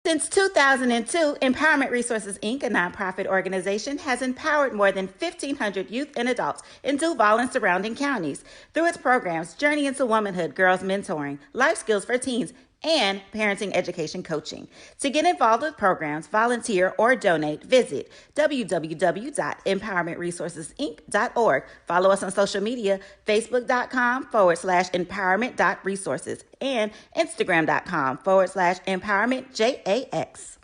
Since 2002, Empowerment Resources, Inc., a nonprofit organization, has empowered more than 1,500 youth and adults in Duval and surrounding counties through its programs Journey into Womanhood, Girls Mentoring, Life Skills for Teens, and parenting education coaching. To get involved with programs, volunteer, or donate, visit www.empowermentresourcesinc.org. Follow us on social media, facebook.com/empowerment.resources and instagram.com/empowermentjax.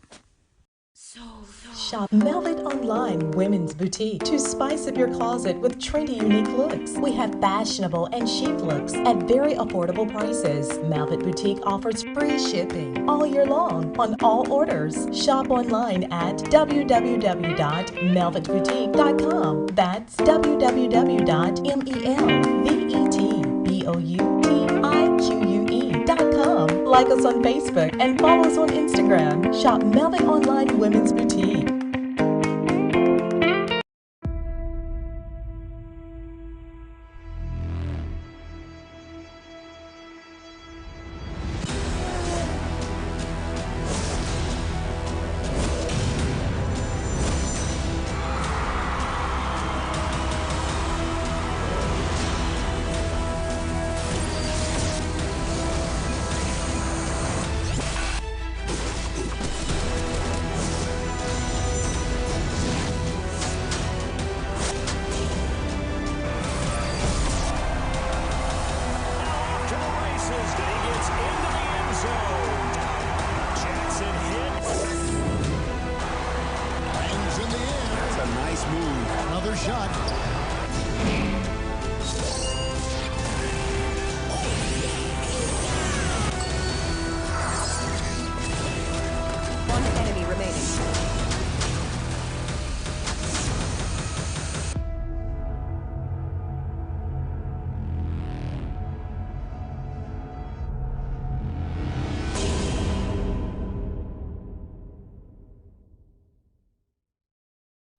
Shop Velvet Online Women's Boutique to spice up your closet with trendy, unique looks. We have fashionable and chic looks at very affordable prices. Velvet Boutique offers free shipping all year long on all orders. Shop online at www.melvetboutique.com. That's www.melvetboutique.com. Like us on Facebook and follow us on Instagram. Shop Velvet Online Women's Boutique.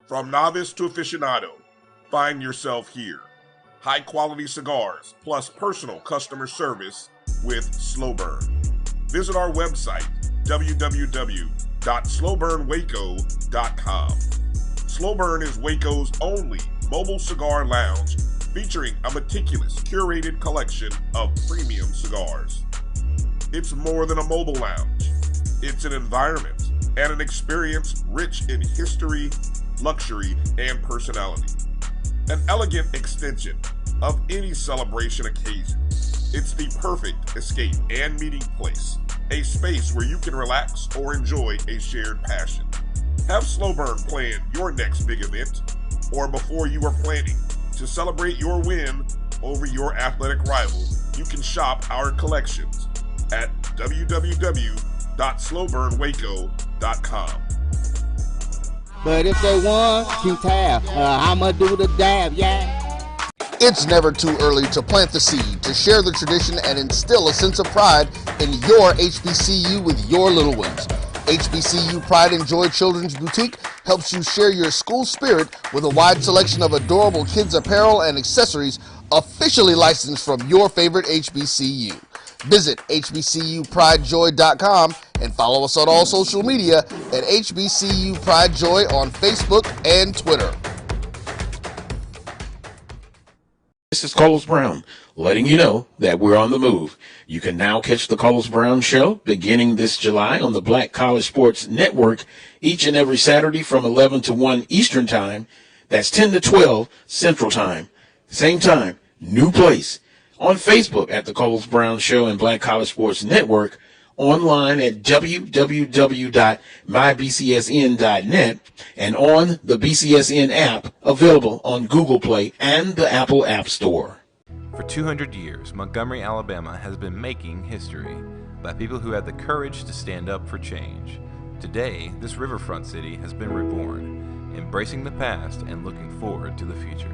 From novice to aficionado, find yourself here. High quality cigars plus personal customer service with Slow Burn. Visit our website, www.slowburnwaco.com. Slow Burn is Waco's only mobile cigar lounge featuring a meticulous, curated collection of premium cigars. It's more than a mobile lounge. It's an environment and an experience rich in history, luxury, and personality. An elegant extension of any celebration occasion. It's the perfect escape and meeting place, a space where you can relax or enjoy a shared passion. Have Slow Burn plan your next big event, or before you are planning to celebrate your win over your athletic rival, you can shop our collections at www.slowburnwaco.com. But if they want to tab, I'ma do the dab, yeah. It's never too early to plant the seed, to share the tradition, and instill a sense of pride in your HBCU with your little ones. HBCU Pride and Joy Children's Boutique helps you share your school spirit with a wide selection of adorable kids' apparel and accessories officially licensed from your favorite HBCU. Visit hbcupridejoy.com and follow us on all social media at HBCU Pride Joy on Facebook and Twitter. This is Carlos Brown, letting you know that we're on the move. You can now catch the Carlos Brown Show beginning this July on the Black College Sports Network each and every Saturday from 11 to 1 Eastern Time. That's 10 to 12 Central Time. Same time, new place. On Facebook at the Carlos Brown Show and Black College Sports Network, online at www.mybcsn.net, and on the BCSN app available on Google Play and the Apple App Store. For 200 years, Montgomery, Alabama has been making history by people who had the courage to stand up for change. Today, this riverfront city has been reborn, embracing the past and looking forward to the future.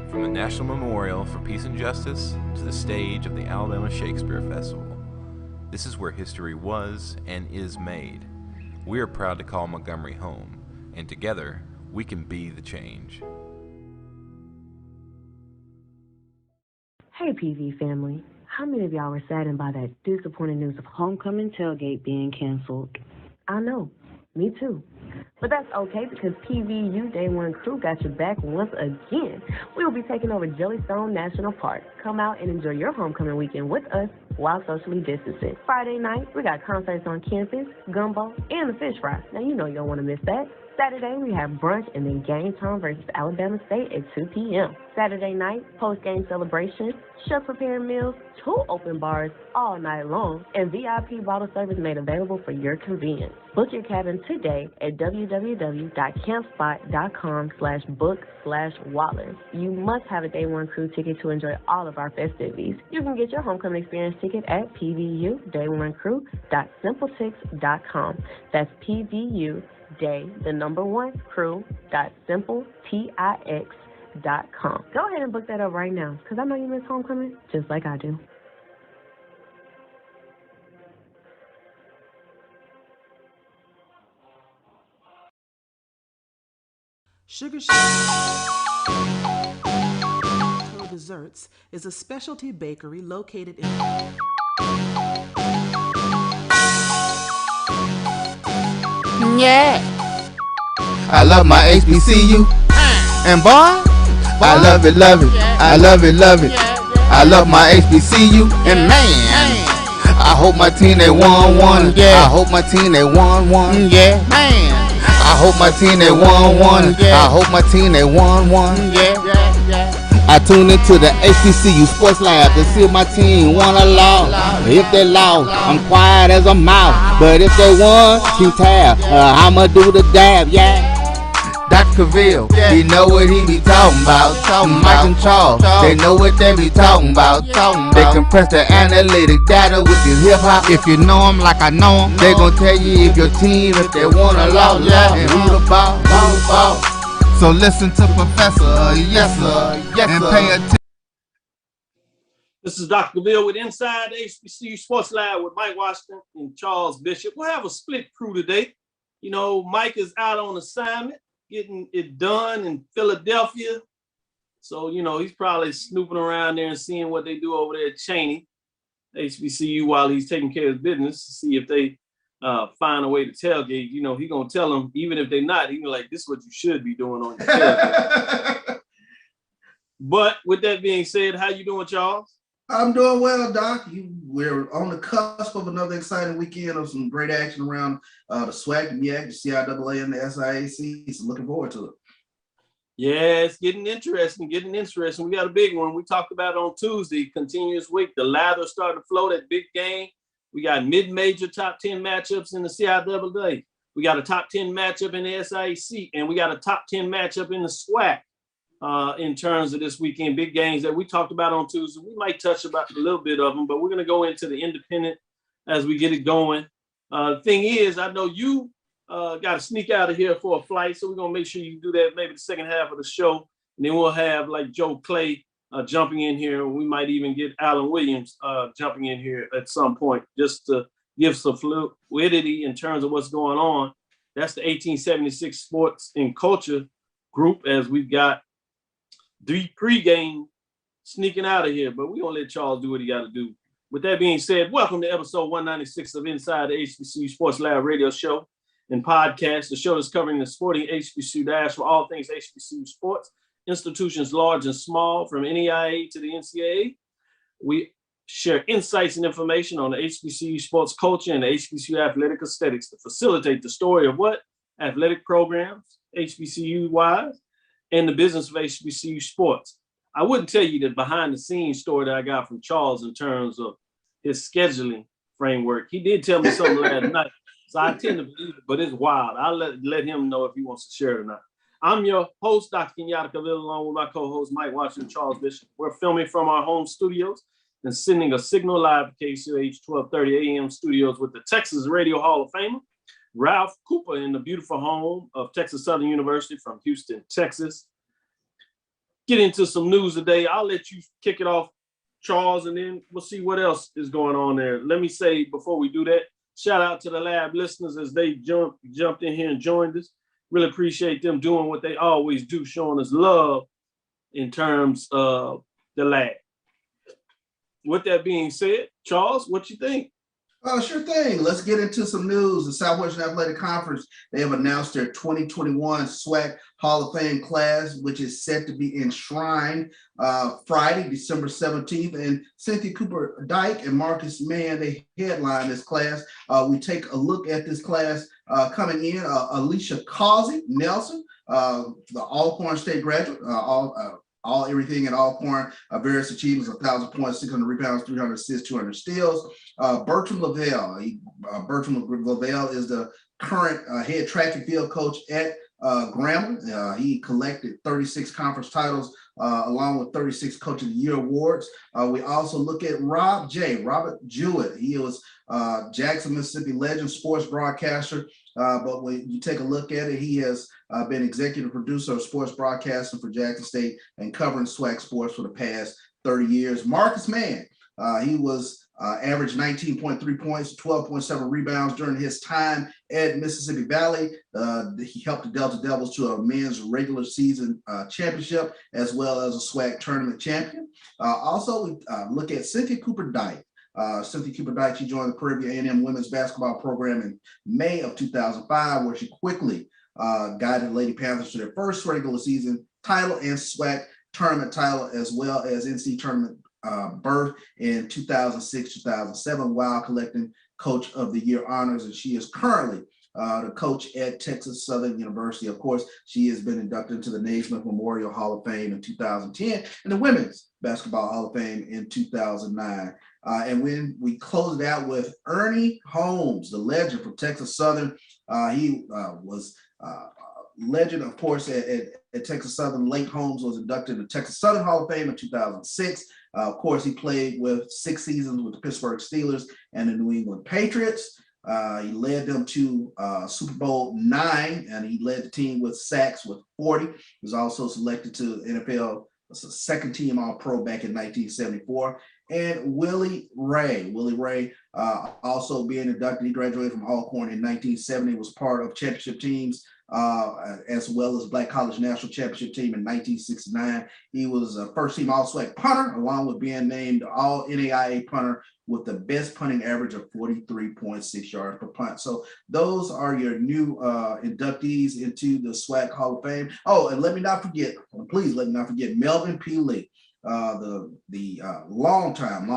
From the National Memorial for Peace and Justice to the stage of the Alabama Shakespeare Festival, this is where history was and is made. We are proud to call Montgomery home, and together we can be the change. Hey PV family, how many of y'all were saddened by that disappointing news of homecoming tailgate being canceled? I know, me too. But that's okay because PVU Day One Crew got your back once again. We will be taking over Jellystone National Park. Come out and enjoy your homecoming weekend with us while socially distancing. Friday night, we got concerts on campus, gumbo, and the fish fry. Now, you know you don't want to miss that. Saturday, we have brunch and then game time versus Alabama State at 2 p.m. Saturday night, post-game celebration, chef-prepared meals, 2 open bars all night long, and VIP bottle service made available for your convenience. Book your cabin today at www.campspot.com/book/Waller. You must have a Day One Crew ticket to enjoy all of our festivities. You can get your homecoming experience ticket at pvudayonecrew.simpletix.com. That's PVU Day, the number 1 crew.simpletix.com. Go ahead and book that up right now, because I know you miss homecoming just like I do. Sugar Shack Desserts is a specialty bakery located in Yeah. I love my HBCU. And boy, I love it, love it. I love it, love it. I love my HBCU. And man, I hope my team they won. Yeah. I hope my team they won. Yeah. Man. I hope my team they won. I hope my team they won. Yeah. I tune into the HBCU Sports Lab to see if my team won or lost. If they lost, I'm quiet as a mouse. But if they won, keep tab. I'ma do the dab, yeah. Dr. Cavil, he know what he be talking about. Mike and Charles, they know what they be talking about. They compress the analytic data with this hip hop. If you know them like I know them, they gon' tell you if your team, if they won or lost, and who the ball. So listen to Professor, yes sir, and pay attention. This is Dr. Cavil with Inside HBCU Sports Lab with Mike Washington and Charles Bishop. We'll have a split crew today. You know, Mike is out on assignment, getting it done in Philadelphia. So, you know, he's probably snooping around there and seeing what they do over there at Cheney, HBCU, while he's taking care of business to see if they find a way to tailgate. You know, he gonna tell them, even if they're not, he gonna like, this is what you should be doing on your tailgate. But with that being said, how you doing, Charles? I'm doing well, Doc. We're on the cusp of another exciting weekend of some great action around the SWAC, the MEAC, the CIAA, and the SIAC. So looking forward to it. Yeah, it's getting interesting. We got a big one. We talked about it on Tuesday, continuous week. The lather started to flow, that big game. We got mid-major top 10 matchups in the CIAA. We got a top 10 matchup in the SIAC, and we got a top 10 matchup in the SWAC in terms of this weekend. Big games that we talked about on Tuesday. We might touch about a little bit of them, but we're going to go into the independent as we get it going. The thing is, I know you got to sneak out of here for a flight, so we're going to make sure you do that maybe the second half of the show, and then we'll have like Joe Clay jumping in here. We might even get Alan Williams jumping in here at some point just to give some fluidity in terms of what's going on. That's the 1876 Sports and Culture group, as we've got the pregame sneaking out of here, but we're going to let Charles do what he got to do. With that being said, welcome to episode 196 of Inside the HBCU Sports Lab radio show and podcast, the show that's covering the sporting HBCU dash for all things HBCU sports, institutions large and small, from NEIA to the NCAA. We share insights and information on the HBCU sports culture and the HBCU athletic aesthetics to facilitate the story of what? Athletic programs, HBCU-wise, and the business of HBCU sports. I wouldn't tell you the behind-the-scenes story that I got from Charles in terms of his scheduling framework. He did tell me something last night, so I tend to believe it, but it's wild. I'll let him know if he wants to share it or not. I'm your host, Dr. Kenyatta Cavil, along with my co-host, Mike Washington and Charles Bishop. We're filming from our home studios and sending a signal live to KCOH 1230 AM studios with the Texas Radio Hall of Famer, Ralph Cooper, in the beautiful home of Texas Southern University from Houston, Texas. Get into some news today. I'll let you kick it off, Charles, and then we'll see what else is going on there. Let me say, before we do that, shout out to the lab listeners as they jumped in here and joined us. Really appreciate them doing what they always do, showing us love in terms of the lab. With that being said, Charles, what you think? Sure thing. Let's get into some news. The Southwestern Athletic Conference, they have announced their 2021 SWAC Hall of Fame class, which is set to be enshrined Friday, December 17th. And Cynthia Cooper Dyke and Marcus Mann, they headline this class. We take a look at this class coming in. Alicia Causey Nelson, the Alcorn State graduate, all everything at Alcorn, various achievements, 1,000 points, 600 rebounds, 300 assists, 200 steals. Bertram Lavelle. Bertram Lavelle is the current head track and field coach at Grambling. He collected 36 conference titles along with 36 Coach of the Year awards. We also look at Robert Jewett. He was Jackson, Mississippi legend, sports broadcaster. But when you take a look at it, he has been executive producer of sports broadcasting for Jackson State and covering SWAC sports for the past 30 years. Marcus Mann, he was averaged 19.3 points, 12.7 rebounds during his time at Mississippi Valley. He helped the Delta Devils to a men's regular season championship, as well as a SWAC tournament champion. Also, we look at Cynthia Cooper Dyke. Cynthia Cooper Dyke, she joined the Prairie View A&M women's basketball program in May of 2005, where she quickly guided Lady Panthers to their first regular season title and SWAC tournament title, as well as NC tournament berth in 2006-2007, while collecting Coach of the Year honors. And she is currently the coach at Texas Southern University. Of course, she has been inducted into the Naismith Memorial Hall of Fame in 2010 and the Women's Basketball Hall of Fame in 2009. And when we close it out with Ernie Holmes, the legend from Texas Southern, he was legend, of course, at Texas Southern. Late Holmes was inducted into the Texas Southern Hall of Fame in 2006. Of course, he played with 6 seasons with the Pittsburgh Steelers and the New England Patriots. He led them to Super Bowl 9, and he led the team with sacks with 40. He was also selected to NFL second team All-Pro back in 1974. And Willie Ray, also being inducted. He graduated from Alcorn in 1970, was part of championship teams, as well as Black College National Championship team in 1969. He was a first-team All-SWAC punter, along with being named All-NAIA punter with the best punting average of 43.6 yards per punt. So those are your new inductees into the SWAC Hall of Fame. Oh, and please let me not forget Melvin P. Lee, the longtime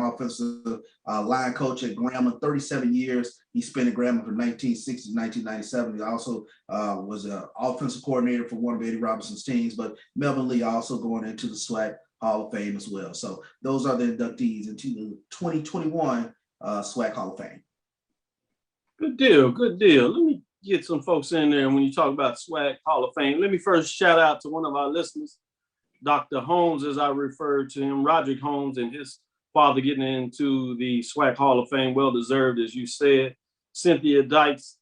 offensive line coach at Grambling, 37 years. He spent at Grambling from 1960 to 1997. He also was an offensive coordinator for one of Eddie Robinson's teams, but Melvin Lee also going into the SWAC Hall of Fame as well. So those are the inductees into the 2021 SWAC Hall of Fame. Good deal. Let me get some folks in there. When you talk about SWAC Hall of Fame, let me first shout out to one of our listeners, Dr. Holmes, as I referred to him, Roderick Holmes, and his father getting into the SWAC Hall of Fame, well-deserved, as you said. Cynthia Dykes,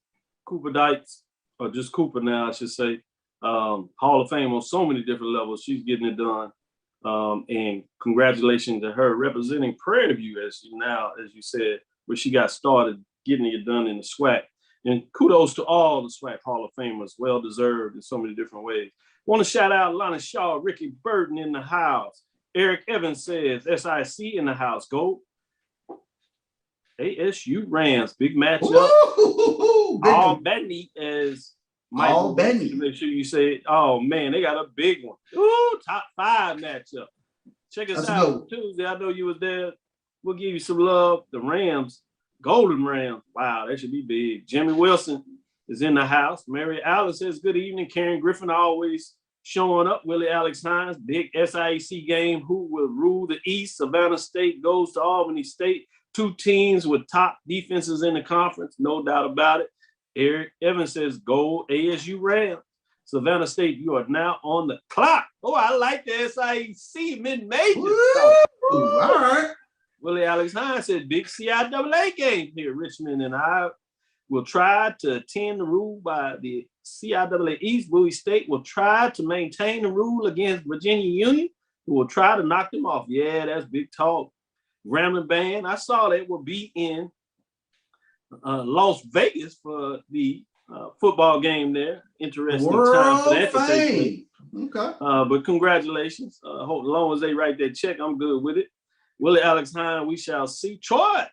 Cooper Dykes, or just Cooper now, I should say, Hall of Fame on so many different levels. She's getting it done. And congratulations to her representing Prairie View, as you said, where she got started getting it done in the SWAC. And kudos to all the SWAC Hall of Famers, well-deserved in so many different ways. Want to shout out Lonnie Shaw, Ricky Burton in the house. Eric Evans says, SIC in the house. Go ASU Rams, big matchup. Albany as Mike. Albany. Make sure you say, oh man, they got a big one. Ooh, top 5 matchup. Check us out on Tuesday. I know you was there. We'll give you some love. The Rams, Golden Rams. Wow, that should be big. Jimmy Wilson is in the house. Mary Alice says, good evening. Karen Griffin always showing up. Willie Alex Hines, big SIAC game. Who will rule the East? Savannah State goes to Albany State. 2 teams with top defenses in the conference, no doubt about it. Eric Evans says, go ASU Rams. Savannah State, you are now on the clock. Oh, I like the SIAC mid-major. All right. Willie Alex Hines said, big CIAA game here. Richmond and I will try to attend the rule by the CIAA East. Bowie State will try to maintain the rule against Virginia Union, who will try to knock them off. Yeah, that's big talk. Grambling Band, I saw they will be in Las Vegas for the football game there. Interesting time for that to take place. Okay. But congratulations. Hope as long as they write that check, I'm good with it. Willie Alex Hine, we shall see. Troy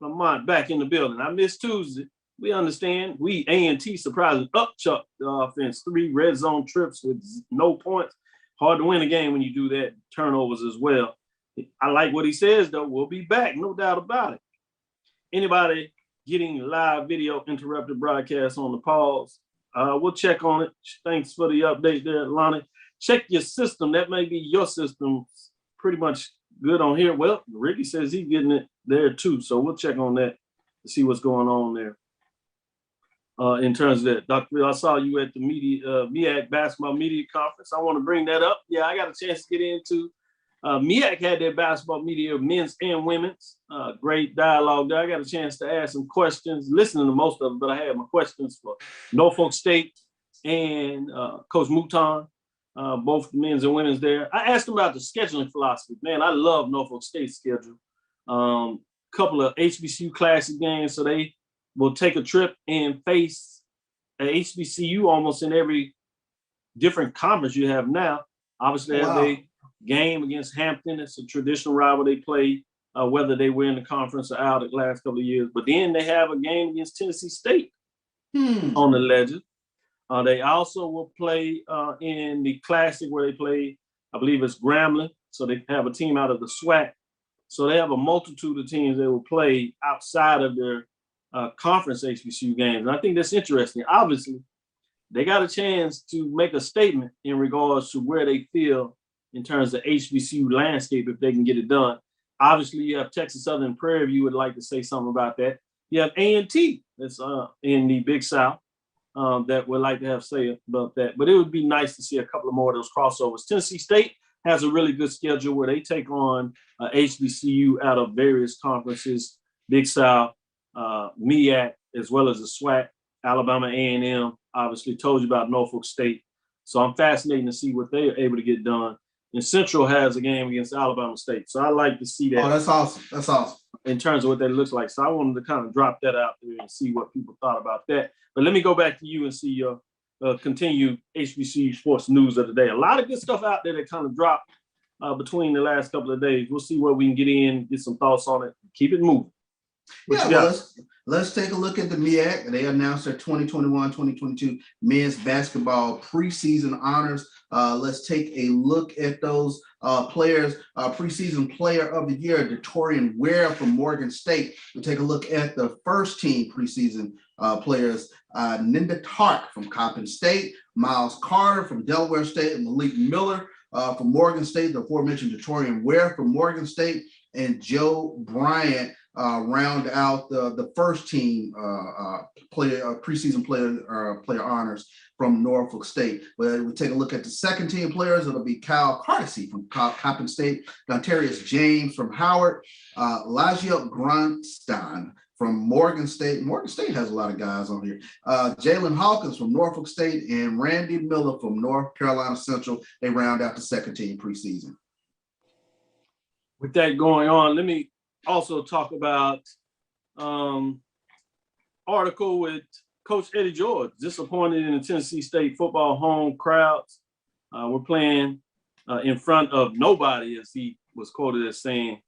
Lamont back in the building. I missed Tuesday. We understand. We A&T surprisingly upchucked the offense. 3 red zone trips with no points. Hard to win a game when you do that. Turnovers as well. I like what he says, though. We'll be back, no doubt about it. Anybody getting live video interrupted broadcast on the pause? We'll check on it. Thanks for the update there, Lonnie. Check your system. That may be your system. Pretty much good on here. Well, Ricky says he's getting it there too. So we'll check on that to see what's going on there. In terms of that, Dr. Bill, I saw you at the MEAC basketball media conference. I want to bring that up. Yeah, I got a chance to get into MEAC had their basketball media, men's and women's. Great dialogue there. I got a chance to ask some questions, listening to most of them, but I had my questions for Norfolk State and Coach Mouton, both the men's and women's there. I asked them about the scheduling philosophy. Man, I love Norfolk State's schedule. Couple of HBCU classic games, so they will take a trip and face a HBCU almost in every different conference you have now. Obviously, they have a game against Hampton. It's a traditional rival they play, whether they were in the conference or out the last couple of years. But then they have a game against Tennessee State on the ledger. They also will play in the Classic where they play, I believe it's Grambling. So they have a team out of the SWAC. So they have a multitude of teams they will play outside of their conference HBCU games. And I think that's interesting. Obviously, they got a chance to make a statement in regards to where they feel in terms of HBCU landscape if they can get it done. Obviously, you have Texas Southern Prairie View would like to say something about that. You have A&T that's in the Big South that would like to have say about that. But it would be nice to see a couple of more of those crossovers. Tennessee State has a really good schedule where they take on HBCU out of various conferences, Big South, MEAC, as well as the SWAC, Alabama A&M, obviously told you about Norfolk State. So I'm fascinated to see what they're able to get done. And Central has a game against Alabama State. So I like to see that. Oh, that's awesome. That's awesome. In terms of what that looks like. So I wanted to kind of drop that out there and see what people thought about that. But let me go back to you and see your continued HBCU sports news of the day. A lot of good stuff out there that kind of dropped between the last couple of days. We'll see where we can get in, get some thoughts on it, keep it moving. Let's take a look at the MEAC. They announced their 2021-2022 men's basketball preseason honors. Let's take a look at those players. Preseason player of the year, Detorian Ware from Morgan State. We'll take a look at the first team preseason players. Ninda Tark from Coppin State, Miles Carter from Delaware State, and Malik Miller from Morgan State, the aforementioned Detorian Ware from Morgan State, and Joe Bryant round out the first team preseason player honors from Norfolk State. But we take a look at the second team players. It'll be Kyle Cardesy from Coppin State, Dontarius James from Howard, Lajia Grunstein from Morgan State. Morgan State has a lot of guys on here. Jalen Hawkins from Norfolk State and Randy Miller from North Carolina Central. They round out the second team preseason. With that going on, let me also talk about article with Coach Eddie George, disappointed in the Tennessee State football home crowds. We're playing in front of nobody, as he was quoted as saying.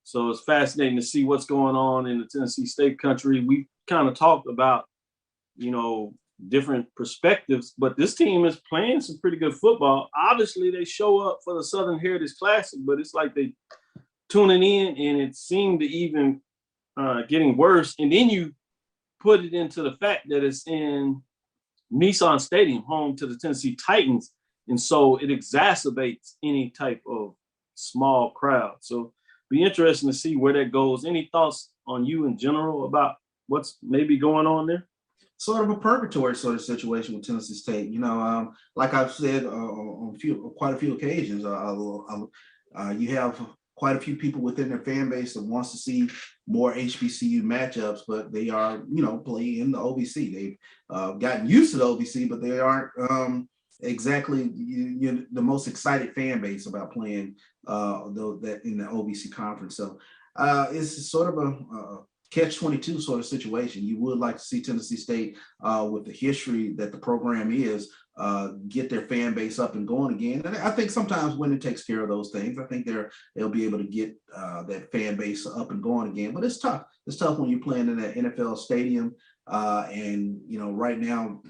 So it's fascinating to see what's going on in the Tennessee State country. We kind of talked about, different perspectives, but this team is playing some pretty good football. Obviously, they show up for the Southern Heritage Classic, but it's like they tuning in, and it seemed to even getting worse. And then you put it into the fact that it's in Nissan Stadium, home to the Tennessee Titans, and so it exacerbates any type of small crowd. So be interesting to see where that goes. Any thoughts on you in general about what's maybe going on there? Sort of a purgatory sort of situation with Tennessee State. Like I've said on quite a few occasions, you have quite a few people within their fan base that wants to see more HBCU matchups, but they are, playing in the OVC. They've gotten used to the OVC, but they aren't exactly the most excited fan base about playing that in the OVC conference. So it's sort of a catch-22 sort of situation. You would like to see Tennessee State with the history that the program is get their fan base up and going again. And I think sometimes winning takes care of those things. I think they'll be able to get that fan base up and going again. But it's tough. It's tough when you're playing in that NFL stadium. And right now,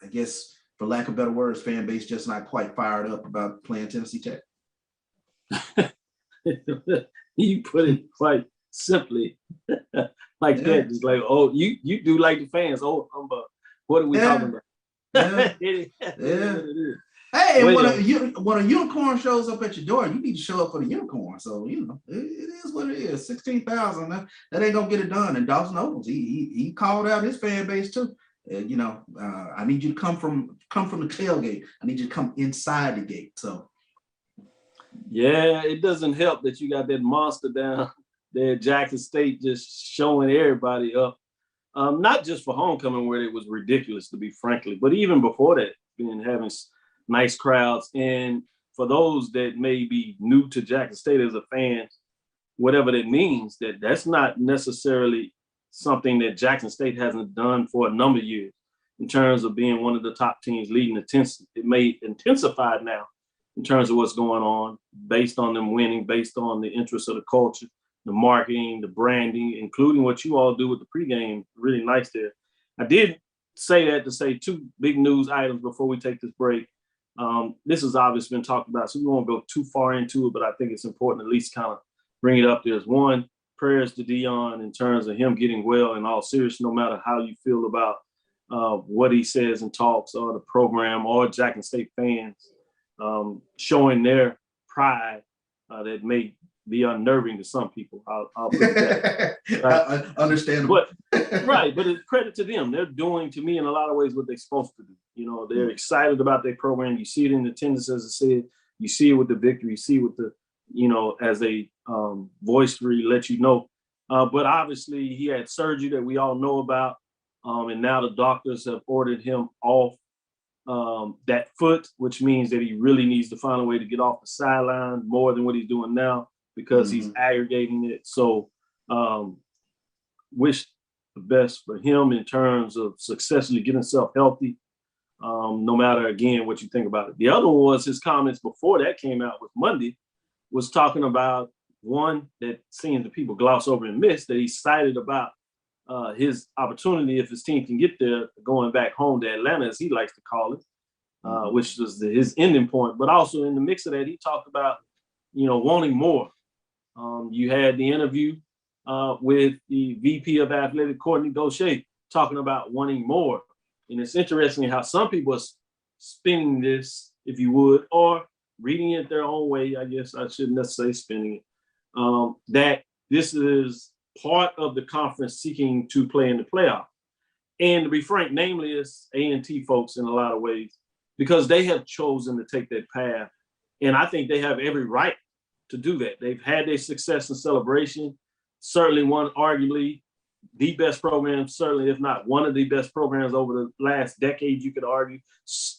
I guess for lack of better words, fan base just not quite fired up about playing Tennessee Tech. You put it quite simply like that. Just like, oh, you do like the fans. Oh, what are we talking about? Hey, and when a unicorn shows up at your door, you need to show up for the unicorn. So it is what it is. 16,000. That ain't gonna get it done. And Dawson Owens, he called out his fan base too. I need you to come from the tailgate. I need you to come inside the gate. So yeah, it doesn't help that you got that monster down there at Jackson State just showing everybody up. Not just for homecoming where it was ridiculous, to be frankly, but even before that, having nice crowds. And for those that may be new to Jackson State as a fan, whatever that means, that's not necessarily something that Jackson State hasn't done for a number of years in terms of being one of the top teams leading attendance. It may intensify now in terms of what's going on based on them winning, based on the interest of the culture, the marketing, the branding, including what you all do with the pregame. Really nice there. I did say that to say two big news items before we take this break. This has obviously been talked about, so we won't go too far into it, but I think it's important to at least kind of bring it up. There's one, prayers to Dion in terms of him getting well in all seriousness, no matter how you feel about what he says and talks or the program or Jackson State fans showing their pride that may be unnerving to some people. I'll put that. Right? Understandable. But right, but it's credit to them. They're doing, to me, in a lot of ways, what they're supposed to do. They're excited about their program. You see it in attendance, as I said. You see it with the victory. You see it with the, as they voice let you know. But obviously, he had surgery that we all know about, and now the doctors have ordered him off that foot, which means that he really needs to find a way to get off the sideline more than what he's doing now, because he's aggregating it. So wish the best for him in terms of successfully getting himself healthy, no matter, again, what you think about it. The other one was his comments before that came out with Monday, was talking about one that seems that people gloss over and miss, that he cited about his opportunity, if his team can get there, going back home to Atlanta, as he likes to call it, which was his ending point. But also in the mix of that, he talked about, wanting more. You had the interview with the VP of Athletic, Courtney Gaucher, talking about wanting more. And it's interesting how some people are spinning this, if you would, or reading it their own way. I guess I shouldn't necessarily spinning it. That this is part of the conference seeking to play in the playoff. And to be frank, namely, it's A&T folks in a lot of ways, because they have chosen to take that path. And I think they have every right to do that. They've had their success in Celebration, certainly one, arguably the best program, certainly if not one of the best programs over the last decade, you could argue,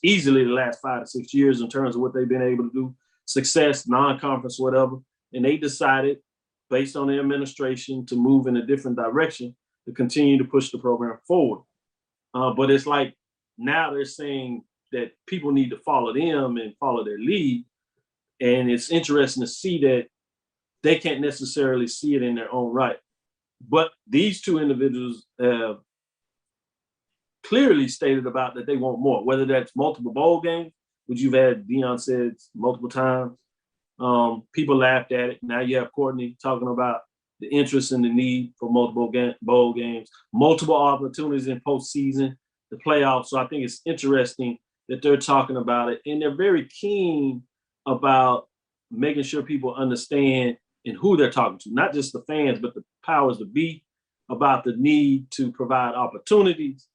easily the last 5 to 6 years in terms of what they've been able to do, success, non-conference, whatever. And they decided, based on the administration, to move in a different direction to continue to push the program forward. But it's like now they're saying that people need to follow them and follow their lead. And it's interesting to see that they can't necessarily see it in their own right. But these two individuals have clearly stated about that they want more, whether that's multiple bowl games, which you've had Dion said multiple times. People laughed at it. Now you have Courtney talking about the interest and the need for multiple bowl games, multiple opportunities in postseason, the playoffs. So I think it's interesting that they're talking about it, and they're very keen about making sure people understand and who they're talking to, not just the fans, but the powers that be, about the need to provide opportunities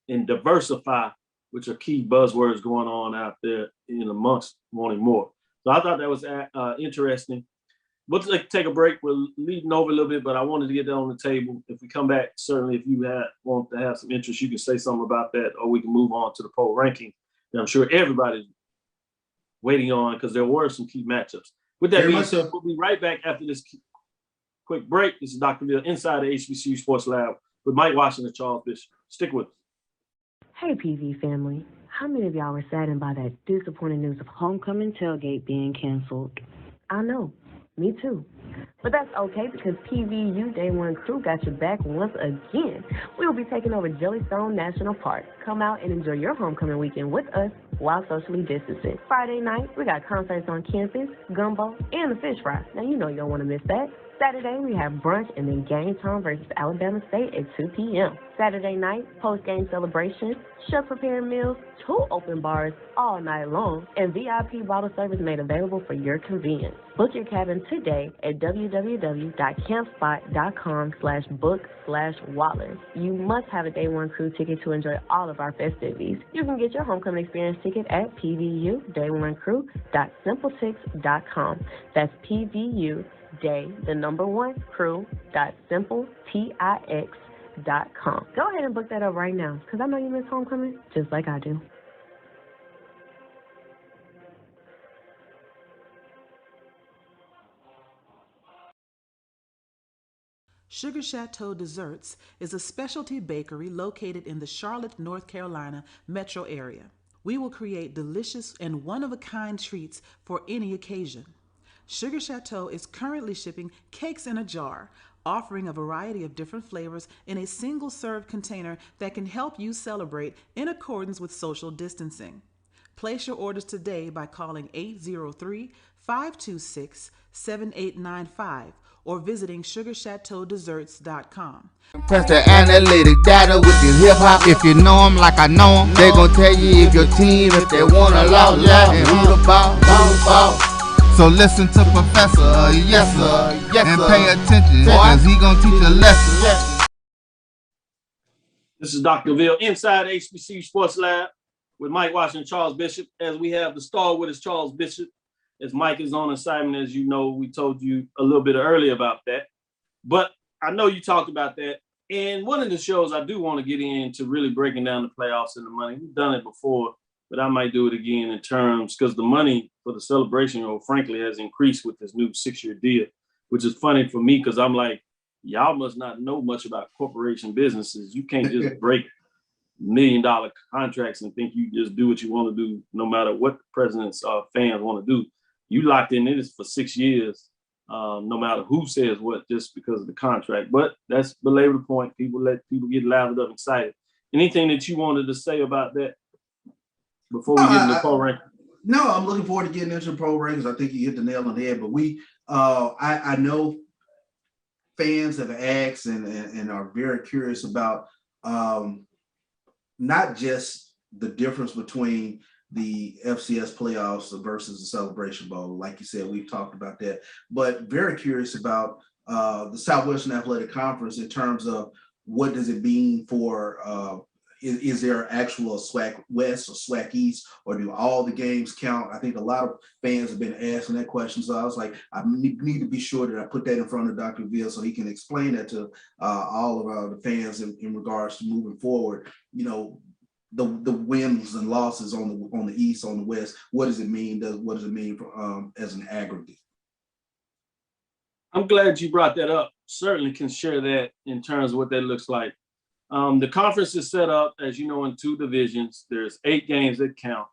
and diversify, which are key buzzwords going on out there in amongst wanting more. So I thought that was interesting. We'll take a break. We're leading over a little bit, but I wanted to get that on the table. If we come back, certainly if you want to have some interest, you can say something about that, or we can move on to the poll ranking that I'm sure everybody's waiting on, because there were some key matchups. With that being said, we'll be right back after this quick break. This is Dr. Bill inside the HBCU Sports Lab with Mike Washington and Charles Bishop. Stick with us. Hey, PV family. How many of y'all were saddened by that disappointing news of homecoming tailgate being canceled? I know, me too. But that's okay because PVU Day One crew got your back once again. We will be taking over Jellystone National Park. Come out and enjoy your homecoming weekend with us while socially distancing. Friday night, we got concerts on campus, gumbo, and the fish fry. Now, you know you don't want to miss that. Saturday, we have brunch and then game time versus Alabama State at 2 p.m. Saturday night, post-game celebration, chef-prepared meals, 2 open bars all night long, and VIP bottle service made available for your convenience. Book your cabin today at www.campspot.com/book/Waller. You must have a Day One crew ticket to enjoy all of our festivities. You can get your homecoming experience ticket at pvudayonecrew.simpletix.com. That's PVU Day, the number 1 crew.simpletix.com. Go ahead and book that up right now, because I know you miss homecoming just like I do. Sugar Chateau Desserts is a specialty bakery located in the Charlotte, North Carolina metro area. We will create delicious and one-of-a-kind treats for any occasion. Sugar Chateau is currently shipping cakes in a jar, offering a variety of different flavors in a single-serve container that can help you celebrate in accordance with social distancing. Place your orders today by calling 803-526-7895 or visiting sugarchateaudesserts.com. Press the analytic data with your hip hop. If you know them like I know them, they gon' tell you if your team, if they wanna loud, and who the ball. So listen to Professor, yes sir, and pay attention, cause he gon' teach a lesson. This is Dr. Cavil inside HBCU Sports Lab with Mike Washington, Charles Bishop, as we have the star with us, Charles Bishop. As Mike is on assignment, as you know, we told you a little bit earlier about that. But I know you talked about that. And one of the shows I do want to get into really breaking down the playoffs and the money. We've done it before, but I might do it again in terms, because the money for the celebration, frankly, has increased with this new 6-year deal, which is funny for me because I'm like, y'all must not know much about corporation businesses. You can't just break $1 million contracts and think you just do what you want to do, no matter what the president's fans want to do. You locked in this for 6 years, no matter who says what, just because of the contract. But that's belabor the point. Let people get lathered up, excited. Anything that you wanted to say about that before we get into the pro ranking? No, I'm looking forward to getting into the pro rankings. I think you hit the nail on the head. But I know fans have asked and are very curious about not just the difference between the FCS playoffs versus the Celebration Bowl. Like you said, we've talked about that, but very curious about the Southwestern Athletic Conference in terms of what does it mean for, is there actual SWAC West or SWAC East, or do all the games count? I think a lot of fans have been asking that question. So I was like, I need to be sure that I put that in front of Dr. Ville so he can explain that to all of the fans in regards to moving forward. You know, the wins and losses on the East, on the West. What does it mean? What does it mean for, as an aggregate? I'm glad you brought that up. Certainly can share that in terms of what that looks like. The conference is set up, as you know, in 2 divisions. There's 8 games that count.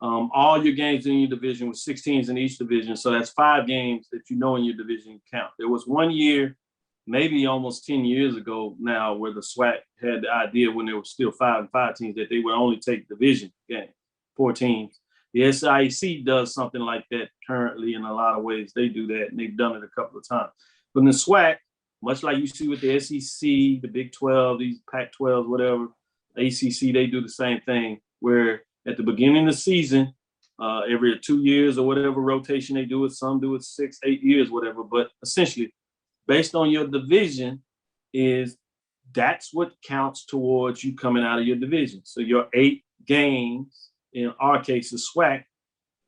All your games in your division with 6 teams in each division. So that's 5 games that you know in your division count. There was 1 year, maybe almost 10 years ago now, where the SWAC had the idea when there were still 5 and 5 teams that they would only take division games, 4 teams. The SIC does something like that currently in a lot of ways. They do that, and they've done it a couple of times. But in the SWAC, much like you see with the SEC, the Big 12, these Pac-12s, whatever, ACC, they do the same thing, where at the beginning of the season, every 2 years or whatever rotation they do it, some do it 6, 8 years, whatever. But essentially, based on your division, that's what counts towards you coming out of your division. So your 8 games, in our case, the SWAC,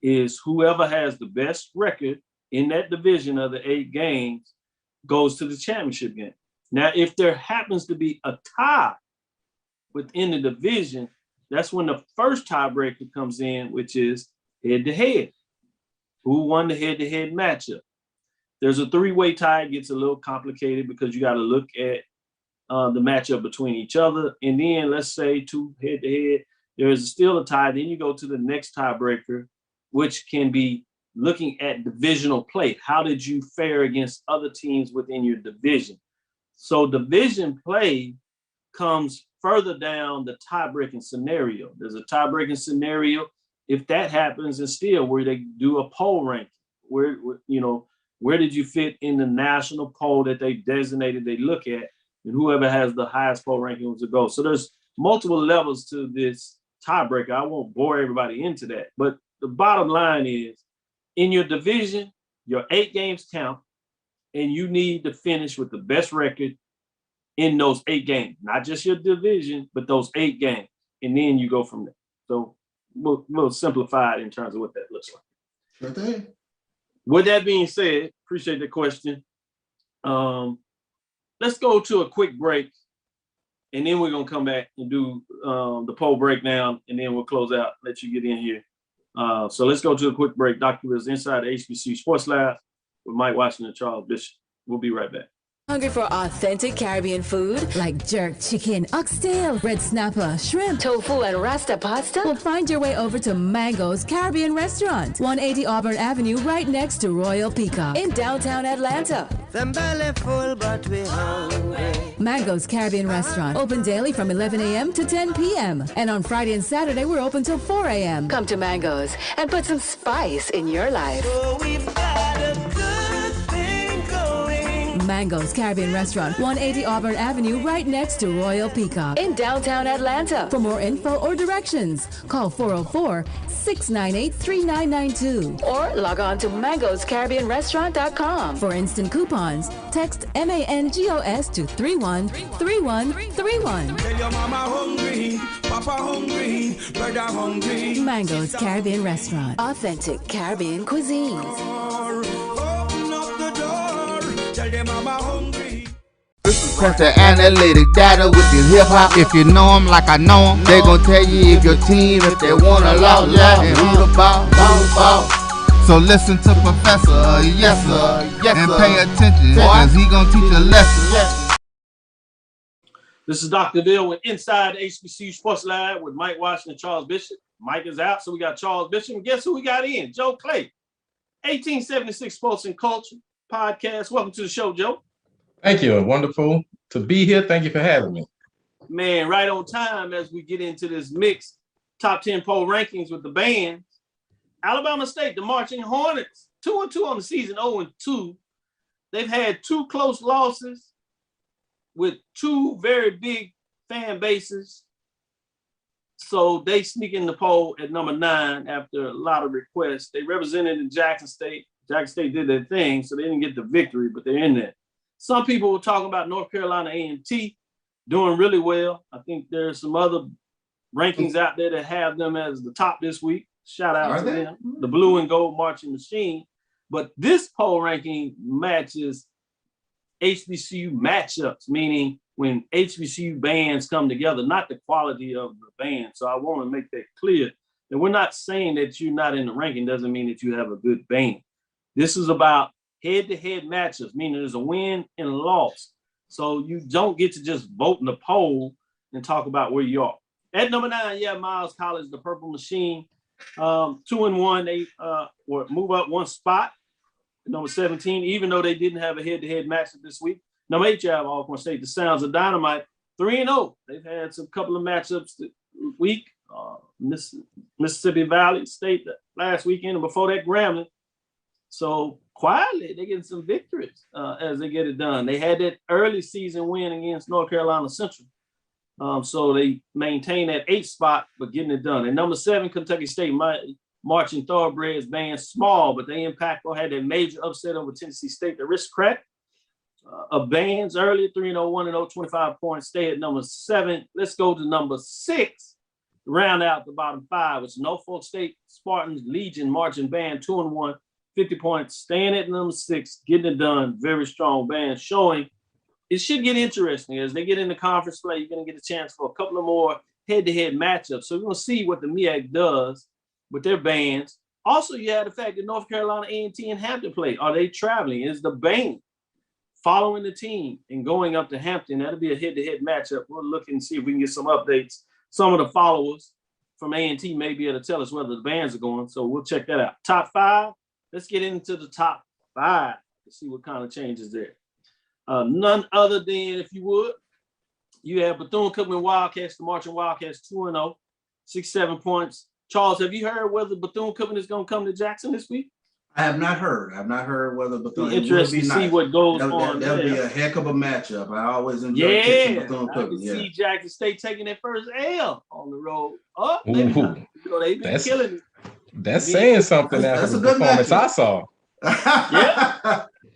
is whoever has the best record in that division of the 8 games goes to the championship game. Now, if there happens to be a tie within the division, that's when the first tiebreaker comes in, which is head-to-head. Who won the head-to-head matchup? There's a 3-way tie. It gets a little complicated because you got to look at the matchup between each other. And then let's say 2 head-to-head, There is still a tie. Then you go to the next tiebreaker, which can be looking at divisional play. How did you fare against other teams within your division? So division play comes further down the tie-breaking scenario. There's a tie-breaking scenario. If that happens, and still where they do a poll ranking, where did you fit in the national poll that they designated they look at, and whoever has the highest poll ranking was to go. So there's multiple levels to this tiebreaker. I won't bore everybody into that, but the bottom line is, in your division, your 8 games count, and you need to finish with the best record in those 8 games, not just your division, but those 8 games, and then you go from there. So we'll simplify it in terms of what that looks like. Sure thing. With that being said, appreciate the question. Let's go to a quick break, and then we're gonna come back and do the poll breakdown, and then we'll close out, let you get in here. So let's go to a quick break. Dr. Will's inside the HBCU Sports Lab with Mike Washington and Charles Bishop. We'll be right back. Hungry for authentic Caribbean food like jerk chicken, oxtail, red snapper, shrimp, tofu, and rasta pasta? Well, find your way over to Mango's Caribbean Restaurant, 180 Auburn Avenue, right next to Royal Peacock in downtown Atlanta. Them belly full, but we hungry. Mango's Caribbean Restaurant, open daily from 11 a.m. to 10 p.m. And on Friday and Saturday, we're open till 4 a.m. Come to Mango's and put some spice in your life. So we've got a good thing going. Mango's Caribbean Restaurant, 180 Auburn Avenue, right next to Royal Peacock in downtown Atlanta. For more info or directions, call 404-698-3992 or log on to mangoscaribbeanrestaurant.com. For instant coupons, text MANGOS to 313131. Tell your mama hungry, papa hungry, brother hungry. Mango's Caribbean Restaurant, authentic Caribbean cuisines. Open up the door, tell your mama hungry. Cause the analytic data with the hip hop, if you know them like I know them, they gon' tell you if your team, if they wanna loud, and who the ball. So listen to Professor, yes sir, and pay attention, cause he gon' teach a lesson. This is Dr. Bill with Inside HBCU Sports Lab with Mike Washington and Charles Bishop. Mike is out, so we got Charles Bishop. And guess who we got in? Joe Clay, 1876 Sports and Culture Podcast. Welcome to the show, Joe. Thank you. Wonderful to be here. Thank you for having me. Man, right on time as we get into this mixed top 10 poll rankings with the bands. Alabama State, the Marching Hornets, 2-2 on the season, 0-2. They've had 2 close losses with 2 very big fan bases. So they sneak in the poll at number 9 after a lot of requests. They represented in Jackson State. Jackson State did their thing, so they didn't get the victory, but they're in there. Some people were talking about North Carolina A&T doing really well. I think there's some other rankings out there that have them as the top this week. Shout out to them, the blue and gold marching machine. But this poll ranking matches HBCU matchups, meaning when HBCU bands come together, not the quality of the band. So I want to make that clear that we're not saying that you're not in the ranking doesn't mean that you have a good band. This is about head-to-head matchups, meaning there's a win and a loss. So you don't get to just vote in the poll and talk about where you are. At number 9, Miles College, the Purple Machine, 2-1. They move up 1 spot. Number 17, even though they didn't have a head-to-head matchup this week. Number 8, you have Alcorn State, the Sounds of Dynamite, 3-0. They've had some couple of matchups this week. Mississippi Valley State last weekend, and before that, Grambling. So quietly, they're getting some victories as they get it done. They had that early season win against North Carolina Central. So they maintain that 8th spot, but getting it done. And number 7, Kentucky State, Marching Thoroughbreds band, small, but they impactful, had that major upset over Tennessee State. The wrist crack of bands early, 3-0, 1-0, 25 points. Stay at number 7. Let's go to number 6. Round out the bottom 5. It's Norfolk State Spartans Legion Marching Band, 2-1, 50 points. Staying at number 6, getting it done. Very strong band, showing it should get interesting as they get into conference play. You're going to get a chance for a couple of more head-to-head matchups. So we're going to see what the MEAC does with their bands. Also, you have the fact that North Carolina A&T and Hampton play. Are they traveling? Is the band following the team and going up to Hampton? That'll be a head-to-head matchup. We'll look and see if we can get some updates. Some of the followers from A&T may be able to tell us whether the bands are going. So we'll check that out. Top 5. Let's get into the top 5 to see what kind of changes there. None other than, if you would, you have Bethune-Cookman Wildcats, the Marching Wildcats, 2-0, 67 points. Charles, have you heard whether Bethune-Cookman is going to come to Jackson this week? I have not heard. I've not heard whether Bethune. Interesting to see what goes on. That'll be a heck of a matchup. I always enjoy catching Bethune-Cookman. I can see Jackson State taking their first L on the road. Oh, maybe not. They've been killing it. That's saying something after the performance I saw.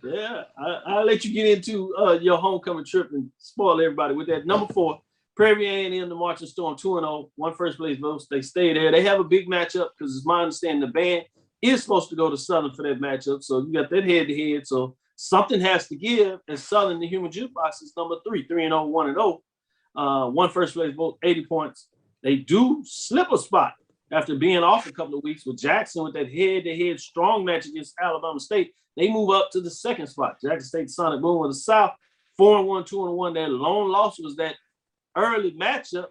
Yeah. I'll let you get into your homecoming trip and spoil everybody with that. Number 4, Prairie A&M, the Marching Storm, 2-0, 1 first place votes. They stay there. They have a big matchup because it's my understanding the band is supposed to go to Southern for that matchup. So you got that head-to-head. So something has to give. And Southern, the Human Jukebox, is number 3, 3-0, 1-0. 1 first place vote, 80 points. They do slip a spot after being off a couple of weeks with Jackson with that head-to-head strong match against Alabama State. They move up to the 2nd spot. Jackson State Sonic Boom with the South, 4-1, 2-1. Their lone loss was that early matchup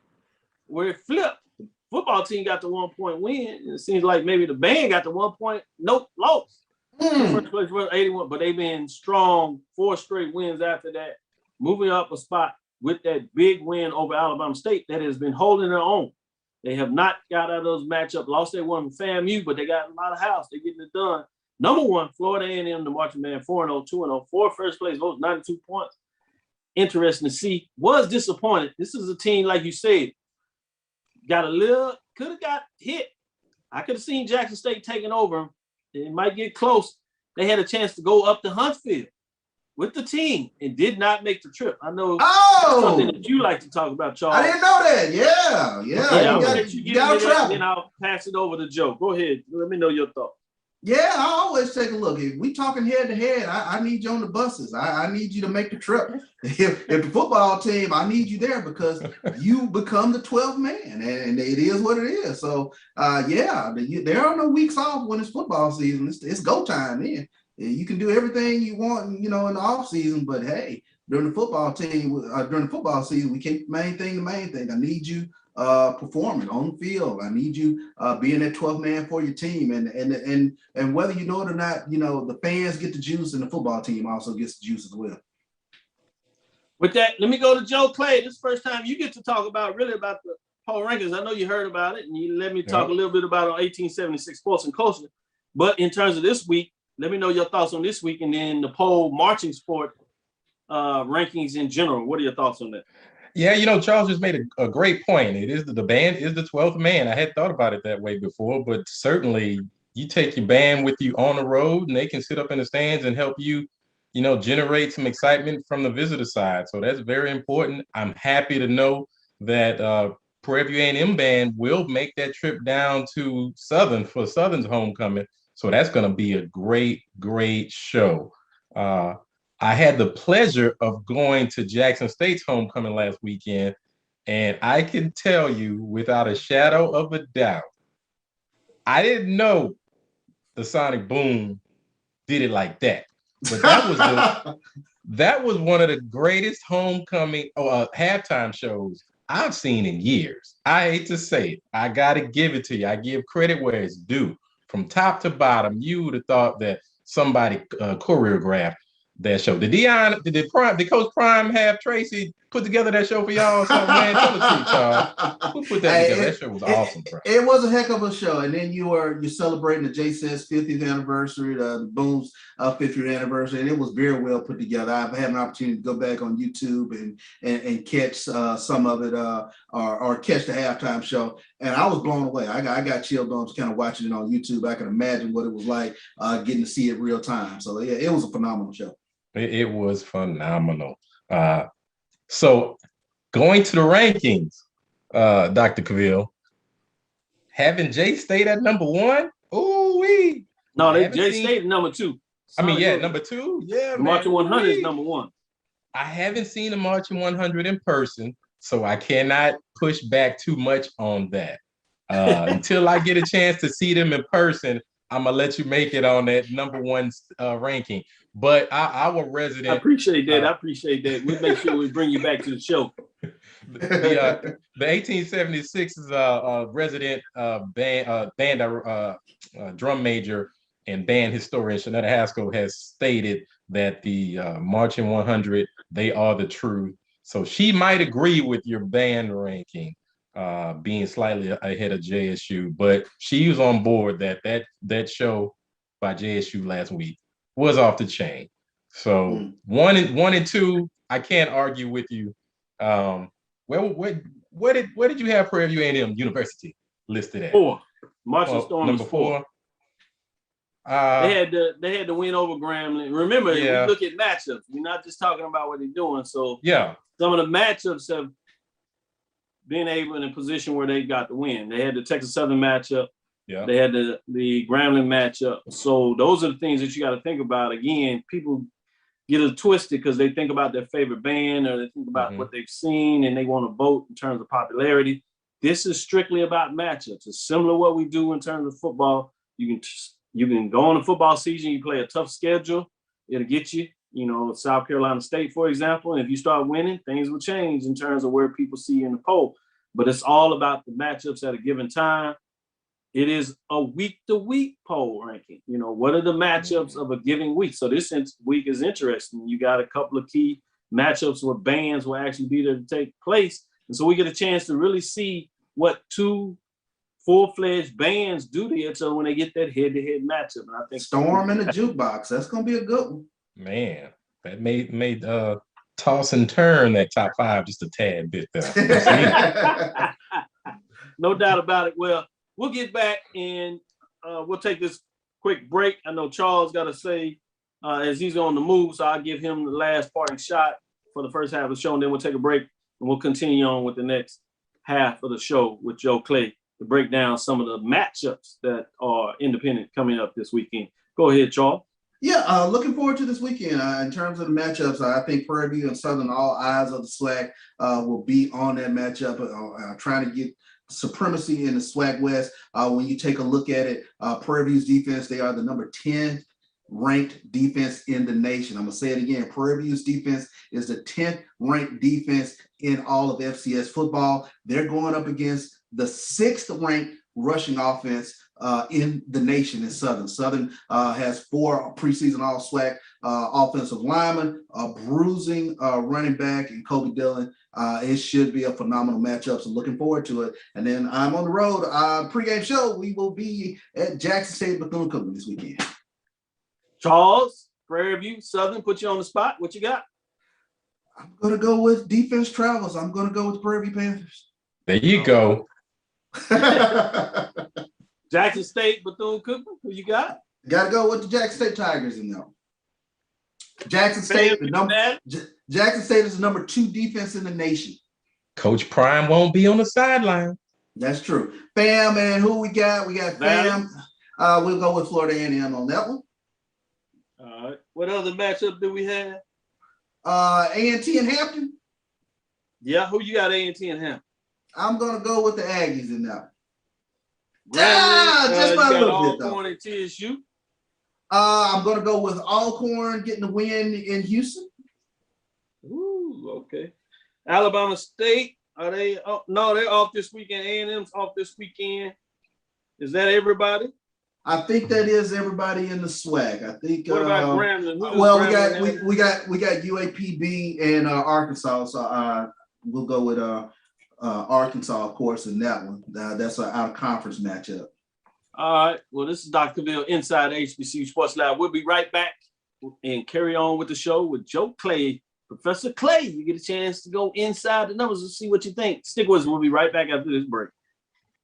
where it flipped. The football team got the 1-point win, and it seems like maybe the band got the 1 point. Nope, loss. First place was 81, but they've been strong 4 straight wins after that, moving up a spot with that big win over Alabama State that has been holding their own. They have not got out of those matchups. Lost their one from FAMU, but they got a lot of house. They're getting it done. Number 1, Florida A&M, the Marching Band, 4-0, 2-0, 4 first place votes, 92 points. Interesting to see. Was disappointed. This is a team, like you said, could have got hit. I could have seen Jackson State taking over them. It might get close. They had a chance to go up to Huntsville with the team and did not make the trip. I know something that you like to talk about, Charles. I didn't know that. Yeah. I'll let you get into that, and then I'll pass it over to Joe. Go ahead. Let me know your thoughts. Yeah, I always take a look. If we talking head to head, I need you on the buses. I need you to make the trip. If the football team, I need you there because you become the 12th man, and it is what it is. So, there are no weeks off when it's football season. It's go time then. You can do everything you want, in the off season, but hey, during the football season, we keep the main thing. I need you performing on the field. I need you being that 12th man for your team, and whether you know it or not, the fans get the juice, and the football team also gets the juice as well. With that, let me go to Joe Clay. This is the first time you get to talk about the poll rankings. I know you heard about it, and you let me talk a little bit about it on 1876 Sports and Culture. But in terms of this week, let me know your thoughts on this week, and then the poll marching sport rankings in general. What are your thoughts on that? Yeah, Charles just made a great point. It is the band is the 12th man. I had thought about it that way before, but certainly you take your band with you on the road, and they can sit up in the stands and help you, generate some excitement from the visitor side. So that's very important. I'm happy to know that Prairie A&M band will make that trip down to Southern for Southern's homecoming. So that's going to be a great, great show. I had the pleasure of going to Jackson State's homecoming last weekend, and I can tell you without a shadow of a doubt, I didn't know the Sonic Boom did it like that. But that was one of the greatest homecoming halftime shows I've seen in years. I hate to say it. I got to give it to you. I give credit where it's due. From top to bottom, you would have thought that somebody choreographed that show. Did Coach Prime have Tracy put together that show for y'all? So, man, tell the truth, y'all. Who put that together? That show was awesome, bro. It was a heck of a show. And then you're celebrating the JSS 50th anniversary, the Boom's 50th anniversary, and it was very well put together. I've had an opportunity to go back on YouTube and catch some of it or catch the halftime show, and I was blown away. I got chill bumps kind of watching it on YouTube. I can imagine what it was like getting to see it real time. So yeah, it was a phenomenal show. It was phenomenal. So going to the rankings, Dr. Cavil, having J State at number 1. Ooh-wee. No, J State number 2. Number 2. Yeah, the Marching 100 is number 1. I haven't seen the Marching 100 in person, so I cannot push back too much on that. Until I get a chance to see them in person, I'm gonna let you make it on that number 1 ranking. But our resident, I appreciate that. We'll make sure we bring you back to the show. The 1876's resident drum major and band historian Shanetta Haskell has stated that the Marching 100, they are the truth. So she might agree with your band ranking being slightly ahead of JSU, but she was on board that show by JSU last week was off the chain. So one and two, I can't argue with you. Where did you have Prairie View A&M University listed at? 4. Marshall Storm number is 4. They had to win over Grambling. Remember, we look at matchups. We're not just talking about what they're doing. So some of the matchups have been able in a position where they got the win. They had the Texas Southern matchup. Yeah. They had the Grambling matchup. So those are the things that you got to think about. Again, people get it twisted because they think about their favorite band or they think about what they've seen and they want to vote in terms of popularity. This is strictly about matchups. It's similar to what we do in terms of football. You can go on a football season, you play a tough schedule, it'll get you, South Carolina State, for example. And if you start winning, things will change in terms of where people see you in the poll. But it's all about the matchups at a given time. It is a week-to-week poll ranking. What are the matchups of a given week? So this week is interesting. You got a couple of key matchups where bands will actually be there to take place. And so we get a chance to really see what 2 full-fledged bands do to each other when they get that head-to-head matchup. And I think Storm in the jukebox. That's going to be a good one. Man, that made toss and turn that top 5 just a tad bit there. No doubt about it. Well, we'll get back and we'll take this quick break. I know Charles got to say as he's on the move, so I'll give him the last parting shot for the first half of the show, and then we'll take a break and we'll continue on with the next half of the show with Joe Clay to break down some of the matchups that are independent coming up this weekend. Go ahead, Charles. Yeah, looking forward to this weekend. In terms of the matchups, I think Prairie View and Southern, all eyes of the SWAC will be on that matchup, trying to get supremacy in the SWAC West. When you take a look at it, Prairie View's defense, they are the number 10 ranked defense in the nation. I'm going to say it again. Prairie View's defense is the 10th ranked defense in all of FCS football. They're going up against the 6th ranked rushing offense in the nation in Southern. Southern has 4 preseason all-SWAC offensive linemen, a bruising running back, and Kobe Dillon. It should be a phenomenal matchup, so looking forward to it. And then I'm on the road. Pregame show, we will be at Jackson State Bethune-Cookman this weekend. Charles, Prairie View, Southern, put you on the spot. What you got? I'm going to go with defense travels. I'm going to go with the Prairie View Panthers. There you go. Jackson State, Bethune-Cookman, who you got? Got to go with the Jackson State Tigers in there. Jackson State is the number 2 defense in the nation. Coach Prime won't be on the sideline. That's true. Fam, and who we got? We got Fam. We'll go with Florida A&M on that one. All right. What other matchup do we have? A&T and Hampton. Yeah, who you got A&T and Hampton? I'm going to go with the Aggies in that. Just by a little bit, though. Alcorn and TSU. I'm going to go with Alcorn getting the win in Houston. Ooh, okay. Alabama State, are they? Oh, no, they're off this weekend. A&M's off this weekend. Is that everybody? I think that is everybody in the SWAC. I think. What about Grambling? We got UAPB and Arkansas. So we'll go with Arkansas, of course, in that one. That's an out-of-conference matchup. All right. Well, this is Dr. Cavil inside HBCU Sports Lab. We'll be right back and carry on with the show with Joe Clay. Professor Clay, you get a chance to go inside the numbers and see what you think. Stick with us. We'll be right back after this break.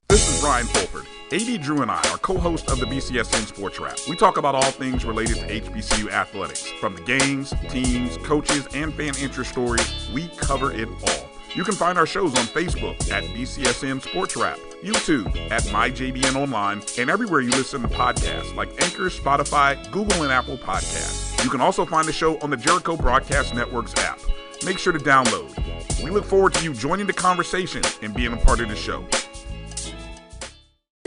This is Brian Fulford. AD Drew and I are co-hosts of the BCSN Sports Wrap. We talk about all things related to HBCU athletics. From the games, teams, coaches, and fan interest stories, we cover it all. You can find our shows on Facebook at BCSN Sports Wrap, YouTube at MyJBN Online, and everywhere you listen to podcasts like Anchor, Spotify, Google, and Apple Podcasts. You can also find the show on the Jericho Broadcast Network's app. Make sure to download. We look forward to you joining the conversation and being a part of the show.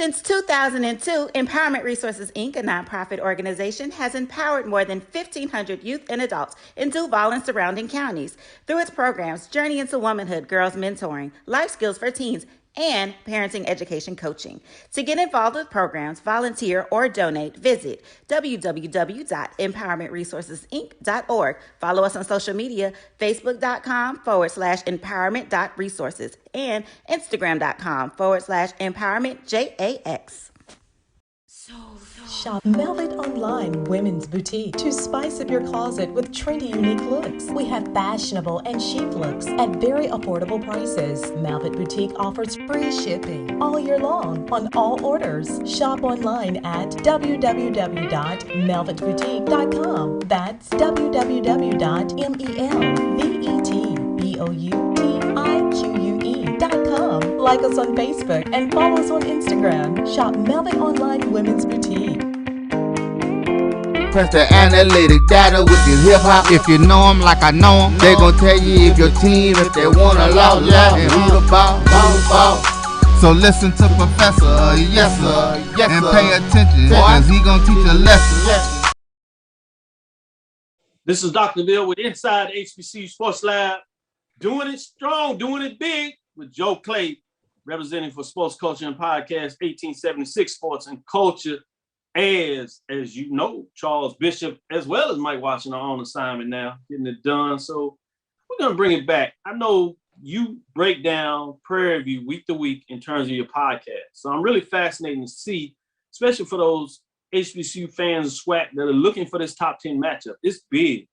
Since 2002, Empowerment Resources, Inc., a nonprofit organization, has empowered more than 1,500 youth and adults in Duval and surrounding counties through its programs Journey into Womanhood, Girls Mentoring, Life Skills for Teens, and parenting education coaching. To get involved with programs, volunteer, or donate, visit www.empowermentresourcesinc.org. Follow us on social media, facebook.com/empowerment.resources and instagram.com/empowermentjax. Shop Velvet Online Women's Boutique to spice up your closet with trendy, unique looks. We have fashionable and chic looks at very affordable prices. Velvet Boutique offers free shipping all year long on all orders. Shop online at www.melvetboutique.com. That's www.melvetboutique.com. Like us on Facebook and follow us on Instagram. Shop Velvet Online Women's Boutique. Press the analytic data with your hip hop. If you know them like I know them, they gon' tell you if your team, if they wanna law, and who the ball. So listen to Professor, yes sir, and pay attention, cause he gon' teach a lesson. This is Dr. Bill with Inside HBCU Sports Lab, doing it strong, doing it big with Joe Clay, representing for Sports Culture and Podcast 1876 Sports and Culture. As you know, Charles Bishop as well as Mike Washington are on assignment now, getting it done. So we're gonna bring it back. I know you break down Prairie View week to week in terms of your podcast. So I'm really fascinated to see, especially for those HBCU fans of SWAC that are looking for this top 10 matchup. It's big.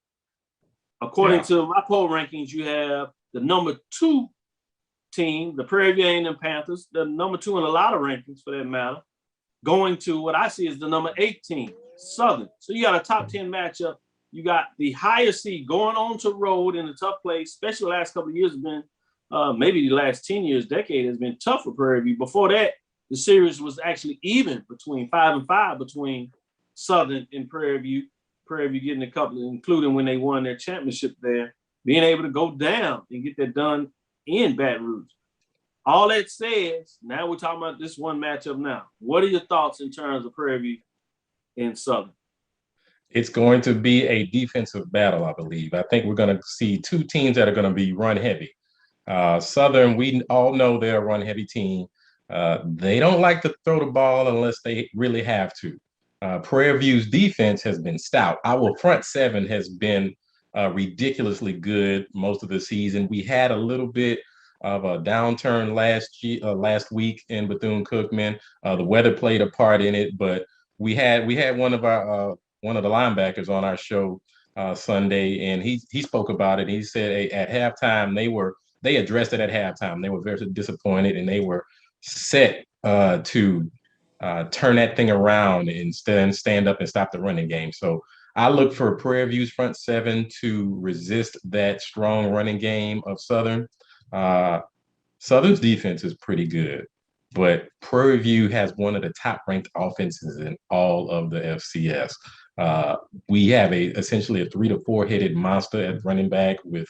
According to my poll rankings, you have the number 2 team, the Prairie View A&M Panthers, the number 2 in a lot of rankings for that matter, going to what I see as the number 8 team, Southern. So you got a top 10 matchup. You got the higher seed going on to road in a tough place, especially the last couple of years have been, maybe the last 10 years, decade has been tough for Prairie View. Before that, the series was actually even between 5-5 between Southern and Prairie View. Prairie View getting a couple, including when they won their championship there, being able to go down and get that done in Baton Rouge. All that says, now we're talking about this one matchup now. What are your thoughts in terms of Prairie View and Southern? It's going to be a defensive battle, I believe. I think we're going to see 2 teams that are going to be run heavy. Southern, we all know they're a run heavy team. They don't like to throw the ball unless they really have to. Prairie View's defense has been stout. Our front 7 has been ridiculously good most of the season. We had a little bit of a downturn last week in Bethune-Cookman. The weather played a part in it, but we had one of the linebackers on our show Sunday, and he spoke about it. He said at halftime they addressed it at halftime. They were very disappointed, and they were set to turn that thing around and stand up and stop the running game. So I look for Prairie View's front 7 to resist that strong running game of Southern. Southern's defense is pretty good, but Prairie View has one of the top ranked offenses in all of the FCS. We have essentially a 3 to 4 headed monster at running back with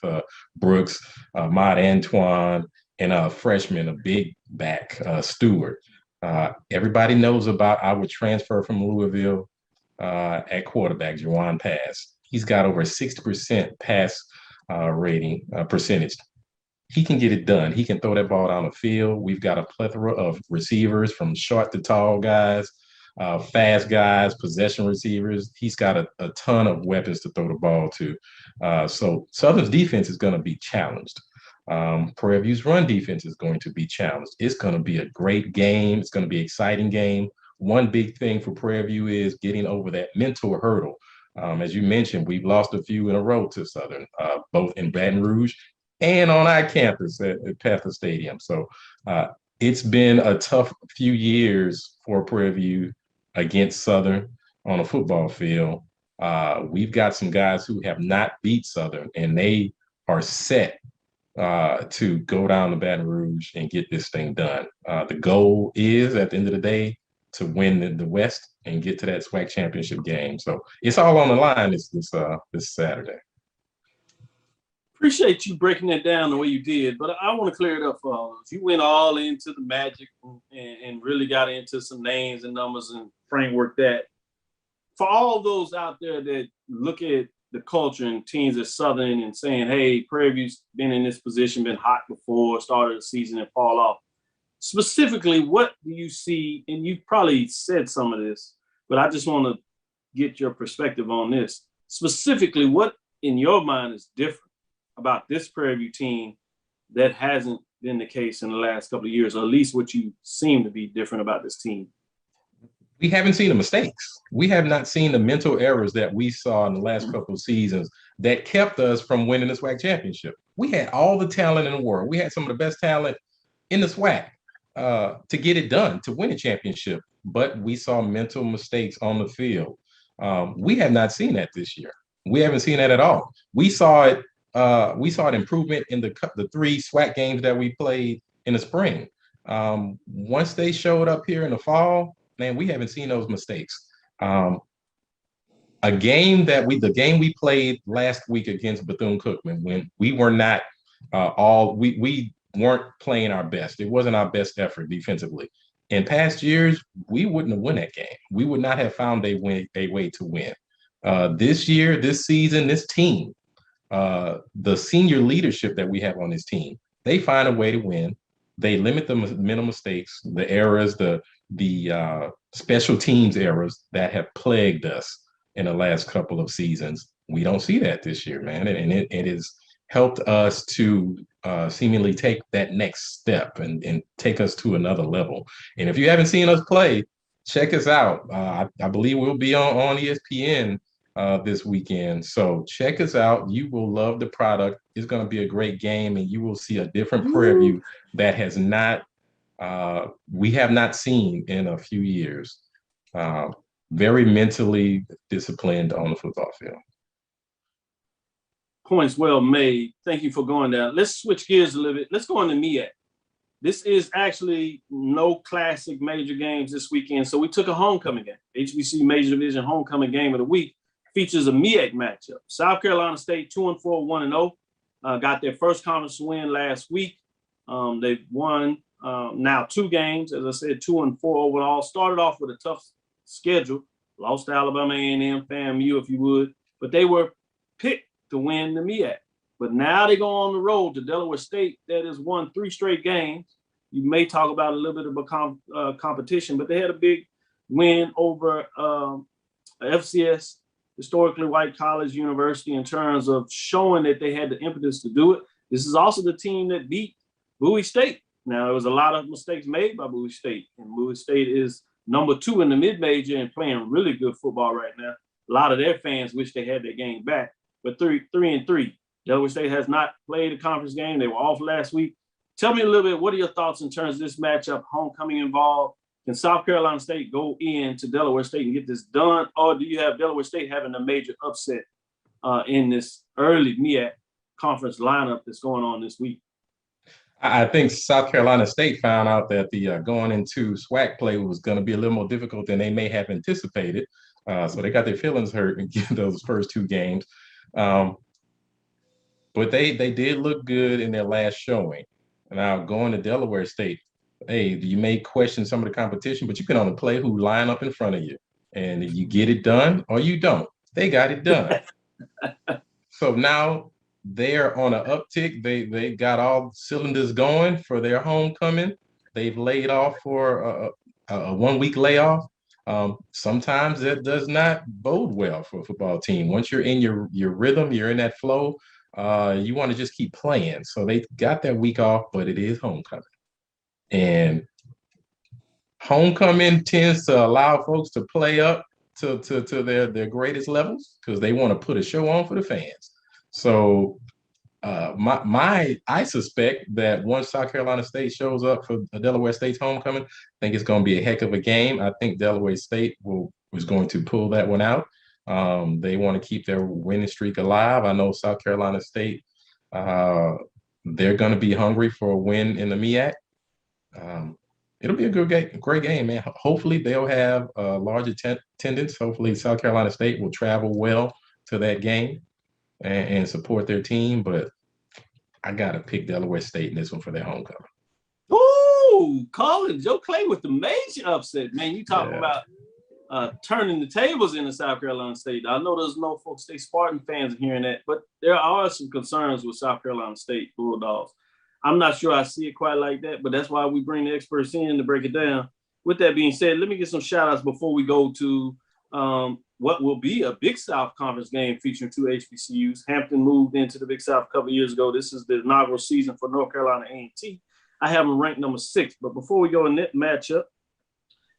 Brooks, Mott Antoine, and a freshman, a big back, Stewart. Everybody knows about our transfer from Louisville at quarterback, Jawan Pass. He's got over 60% pass rating percentage. He can get it done. He can throw that ball down the field. We've got a plethora of receivers from short to tall guys, fast guys, possession receivers. He's got a ton of weapons to throw the ball to. So Southern's defense is going to be challenged. Prairie View's run defense is going to be challenged. It's going to be a great game. It's going to be an exciting game. One big thing for Prairie View is getting over that mental hurdle. As you mentioned, we've lost a few in a row to Southern, both in Baton Rouge and on our campus at Panther Stadium. So it's been a tough few years for Prairie View against Southern on a football field. We've got some guys who have not beat Southern, and they are set to go down to Baton Rouge and get this thing done. The goal is, at the end of the day, to win the West and get to that SWAC championship game. So it's all on the line this Saturday. Appreciate you breaking that down the way you did, but I want to clear it up for all of us. You went all into the magic and really got into some names and numbers and framework that. For all those out there that look at the culture and teams at Southern and saying, hey, Prairie View's been in this position, been hot before, started the season and fall off. Specifically, what do you see? And you probably said some of this, but I just want to get your perspective on this. Specifically, what in your mind is different about this Prairie View team that hasn't been the case in the last couple of years, or at least what you seem to be different about this team? We haven't seen the mistakes. We have not seen the mental errors that we saw in the last couple of seasons that kept us from winning the SWAC championship. We had all the talent in the world. We had some of the best talent in the SWAC to get it done, to win a championship. But we saw mental mistakes on the field. We have not seen that this year. We haven't seen that at all. We saw it. We saw an improvement in the 3 SWAC games that we played in the spring. Once they showed up here in the fall, man, we haven't seen those mistakes. The game we played last week against Bethune-Cookman, when we were not we weren't playing our best. It wasn't our best effort defensively. In past years, we wouldn't have won that game. We would not have found a way to win. This year, this season, this team, the senior leadership that we have on this team, they find a way to win. They limit the mental mistakes, the errors, the special teams errors that have plagued us in the last couple of seasons. We don't see that this year, man. And it has helped us to seemingly take that next step and take us to another level. And if you haven't seen us play, check us out. I believe we'll be on ESPN this weekend. So check us out. You will love the product. It's going to be a great game, and you will see a different Prairie View that we have not seen in a few years. Very mentally disciplined on the football field. Points well made. Thank you for going down. Let's switch gears a little bit. Let's go into MEAC. This is actually no classic major games this weekend. So we took a homecoming game. HBCU Major Division homecoming game of the week features a MEAC matchup. South Carolina State 2-4, 1-0. Got their first conference win last week. They've won now 2 games. As I said, 2-4 overall. Started off with a tough schedule. Lost to Alabama A&M, FAMU, if you would. But they were picked to win the MEAC. But now they go on the road to Delaware State that has won 3 straight games. You may talk about a little bit of a competition, but they had a big win over FCS, historically white college university, in terms of showing that they had the impetus to do it. This is also the team that beat Bowie State. Now, there was a lot of mistakes made by Bowie State, and Bowie State is number 2 in the mid-major and playing really good football right now. A lot of their fans wish they had their game back, but 3-3. Delaware State has not played a conference game. They were off last week. Tell me a little bit, what are your thoughts in terms of this matchup, homecoming involved? Can South Carolina State go in to Delaware State and get this done, or do you have Delaware State having a major upset in this early MEAC conference lineup that's going on this week? I think South Carolina State found out that the going into SWAC play was going to be a little more difficult than they may have anticipated. So they got their feelings hurt in those first 2 games. But they did look good in their last showing. Now, going to Delaware State, hey, you may question some of the competition, but you can only play who line up in front of you. And you get it done or you don't. They got it done. So now they're on an uptick. They got all cylinders going for their homecoming. They've laid off for a 1-week layoff. Sometimes that does not bode well for a football team. Once you're in your rhythm, you're in that flow, you want to just keep playing. So they got that week off, but it is homecoming. And homecoming tends to allow folks to play up to their greatest levels because they want to put a show on for the fans. So I suspect that once South Carolina State shows up for Delaware State's homecoming, I think it's going to be a heck of a game. I think Delaware State was going to pull that one out. They want to keep their winning streak alive. I know South Carolina State, they're going to be hungry for a win in the MEAC. It'll be a great game, man. Hopefully they'll have a large attendance. Hopefully South Carolina State will travel well to that game and support their team. But I gotta pick Delaware State in this one for their homecoming. Ooh, Colin, Joe Clay with the major upset. Man, you talking about turning the tables into South Carolina State. I know there's no Norfolk State Spartan fans hearing that, but there are some concerns with South Carolina State Bulldogs. I'm not sure I see it quite like that, but that's why we bring the experts in to break it down. With that being said, let me get some shout outs before we go to what will be a Big South Conference game featuring two HBCUs. Hampton moved into the Big South a couple of years ago. This is the inaugural season for North Carolina A&T. I have them ranked number 6. But before we go in that matchup,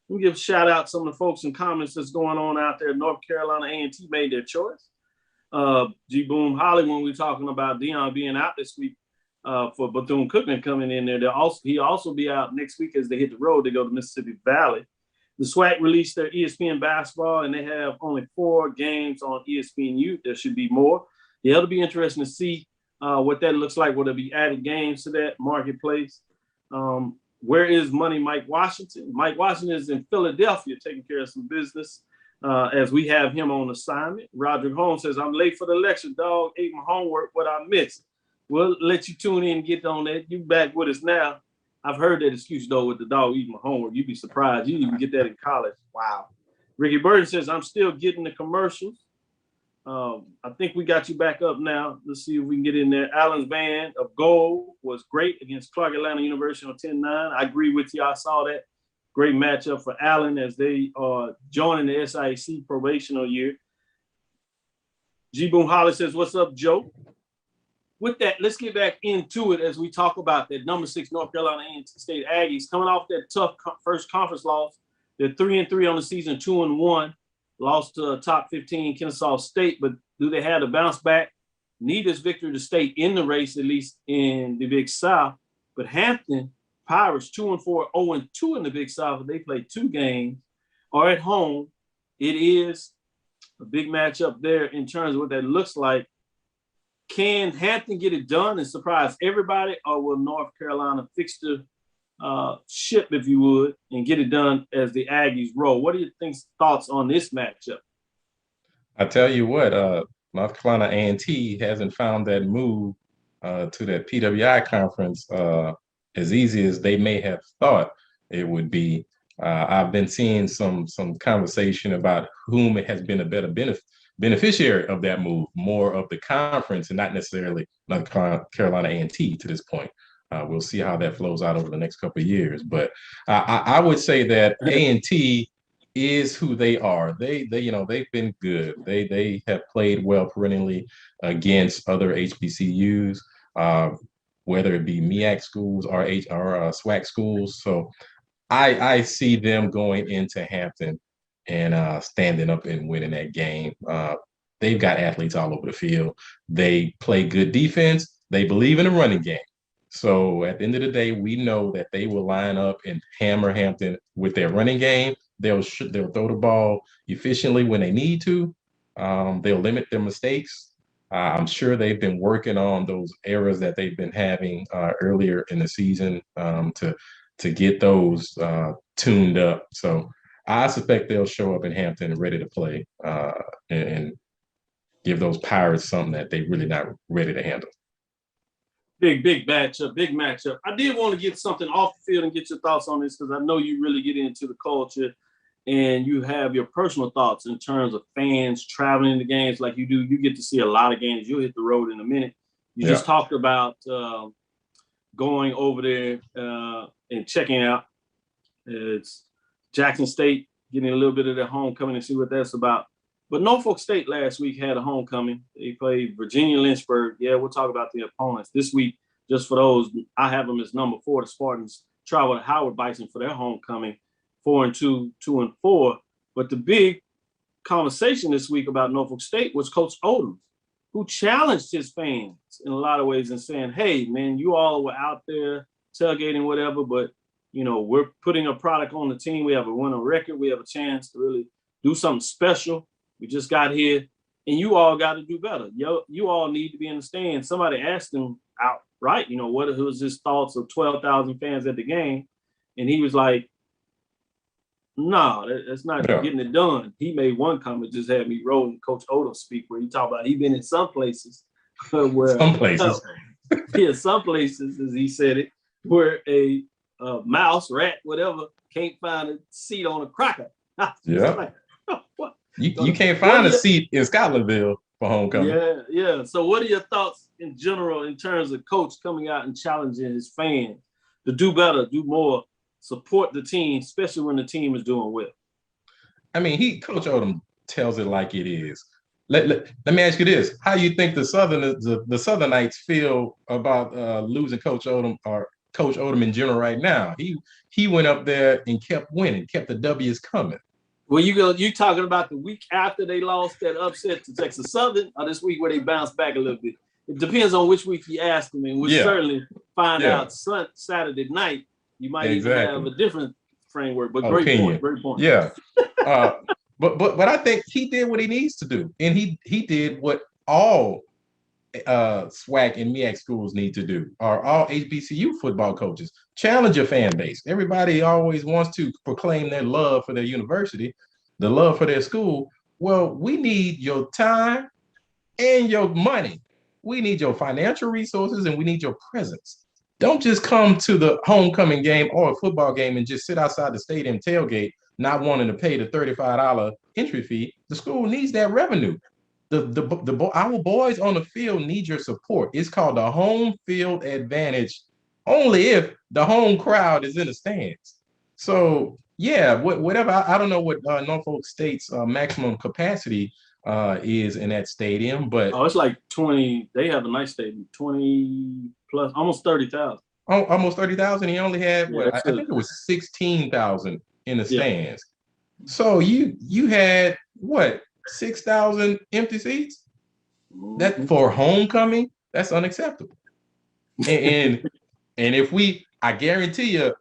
let me give a shout out to some of the folks in comments that's going on out there. North Carolina A&T made their choice. G. Boom Holly, when we were talking about Dion being out this week for Bethune-Cookman coming in there, he'll also be out next week as they hit the road to go to Mississippi Valley. The SWAC released their ESPN basketball, and they have only 4 games on ESPNU. There should be more. Yeah, it'll be interesting to see what that looks like. Will there be added games to that marketplace? Where is Money Mike Washington? Mike Washington is in Philadelphia taking care of some business as we have him on assignment. Roderick Holmes says, I'm late for the lecture, dog. Ate my homework, what I missed. We'll let you tune in and get on that. You back with us now. I've heard that excuse, though, with the dog eating my homework. You'd be surprised. You didn't even get that in college. Wow. Ricky Burton says, I'm still getting the commercials. I think we got you back up now. Let's see if we can get in there. Allen's band of gold was great against Clark Atlanta University on 10-9. I agree with you. I saw that. Great matchup for Allen as they are joining the SIC probational year. G. Boom Holly says, what's up, Joe? With that, let's get back into it as we talk about that number 6 North Carolina A&T State Aggies coming off that tough first conference loss. They're 3-3 on the season, 2-1. Lost to top 15 Kennesaw State, but do they have to bounce back? Need this victory to stay in the race, at least in the Big South. But Hampton Pirates 2-4, 0-2 in the Big South. They played 2 games, are at home. It is a big matchup there in terms of what that looks like. Can Hampton get it done and surprise everybody, or will North Carolina fix the ship, if you would, and get it done as the Aggies roll? What are your thoughts on this matchup? I tell you what, North Carolina A&T hasn't found that move to that PWI conference as easy as they may have thought it would be. I've been seeing some conversation about whom has been a better beneficiary of that move, more of the conference and not necessarily North Carolina A&T to this point. We'll see how that flows out over the next couple of years. But I would say that A&T is who they are. They've been good. They have played well perennially against other HBCUs, whether it be MEAC schools or SWAC schools. So I see them going into Hampton and standing up and winning that game. They've got athletes all over the field. They play good defense. They believe in the running game. So at the end of the day, we know that they will line up and hammer Hampton with their running game. They'll throw the ball efficiently when they need to. They'll limit their mistakes. I'm sure they've been working on those errors that they've been having earlier in the season to get those tuned up. So I suspect they'll show up in Hampton ready to play and give those Pirates something that they're really not ready to handle. Big matchup. I did want to get something off the field and get your thoughts on this because I know you really get into the culture and you have your personal thoughts in terms of fans traveling to games like you do. You get to see a lot of games. You'll hit the road in a minute. You just talked about going over there and checking out. It's Jackson State getting a little bit of their homecoming and see what that's about. But Norfolk State last week had a homecoming. They played Virginia Lynchburg. Yeah, we'll talk about the opponents. This week, just for those, I have them as number 4. The Spartans travel to Howard Bison for their homecoming, 4-2, 2-4. But the big conversation this week about Norfolk State was Coach Odom, who challenged his fans in a lot of ways and saying, hey, man, you all were out there tailgating, whatever, but, we're putting a product on the team. We have a winning record. We have a chance to really do something special. We just got here, and you all got to do better. You all need to be in the stand. Somebody asked him outright, what was his thoughts of 12,000 fans at the game? And he was like, no, that's not getting it done. He made one comment, just had me rolling Coach Odom speak, where he talked about he been in some places where Yeah, some places, as he said it, where a mouse, rat, whatever, can't find a seat on a cracker. Yeah. Like, what? You can't What find are a seat in Scotlandville for homecoming. Yeah. So what are your thoughts in general in terms of coach coming out and challenging his fans to do better, do more, support the team, especially when the team is doing well? I mean, Coach Odom tells it like it is. Let me ask you this: how you think the Southernites feel about losing Coach Odom or Coach Odom in general right now? He went up there and kept winning, kept the W's coming. Well, you talking about the week after they lost that upset to Texas Southern, or this week where they bounced back a little bit? It depends on which week you ask them, and we'll certainly find out Saturday night. You might even have a different framework, but great point. Yeah. But I think he did what he needs to do, and he did what all SWAC and MEAC schools need to do, or all HBCU football coaches. Challenge your fan base. Everybody always wants to proclaim their love for their university, the love for their school. Well, we need your time and your money. We need your financial resources, and we need your presence. Don't just come to the homecoming game or a football game and just sit outside the stadium tailgate, not wanting to pay the $35 entry fee. The school needs that revenue. Our boys on the field need your support. It's called the home field advantage, only if the home crowd is in the stands. So yeah, whatever. I don't know what Norfolk State's maximum capacity is in that stadium, but it's like 20. They have a nice stadium, 20 plus, almost 30,000. Oh, almost 30,000. He only had I think it was 16,000 in the stands. So you had what? 6,000 empty seats. That for homecoming, that's unacceptable. And if I guarantee you,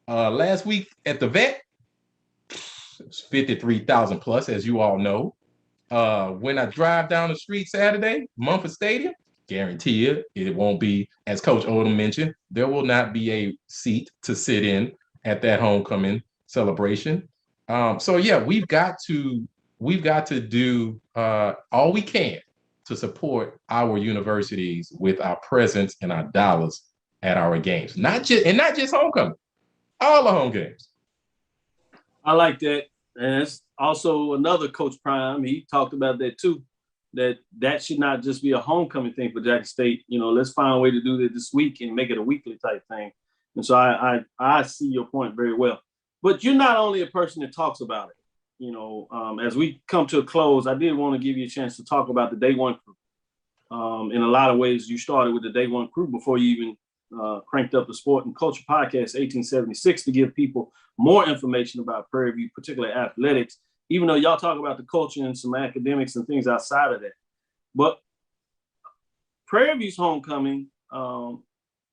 last week at the vet, it was 53,000 plus, as you all know. When I drive down the street Saturday, Mumford Stadium, guarantee you it won't be, as Coach Odom mentioned, there will not be a seat to sit in at that homecoming celebration. So yeah, we've got to do all we can to support our universities with our presence and our dollars at our games. Not just homecoming, all the home games. I like that. And it's also another Coach Prime. He talked about that too, that should not just be a homecoming thing for Jackson State. Let's find a way to do that this week and make it a weekly type thing. And so I see your point very well. But you're not only a person that talks about it. As we come to a close, I did want to give you a chance to talk about the Day One crew. In a lot of ways, you started with the Day One crew before you even cranked up the Sport and Culture Podcast 1876 to give people more information about Prairie View, particularly athletics, even though y'all talk about the culture and some academics and things outside of that. But Prairie View's homecoming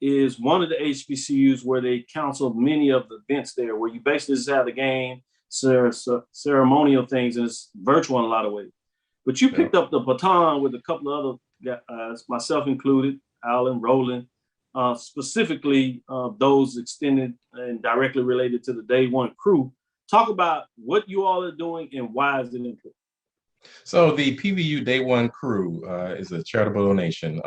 is one of the HBCUs where they counsel many of the events there, where you basically just have the game, ceremonial things, and it's virtual in a lot of ways. But you picked up the baton with a couple of other guys, myself included, Alan, Roland, specifically those extended and directly related to the Day One crew. Talk about what you all are doing and why is it important. So the PVU Day One crew is a charitable donation.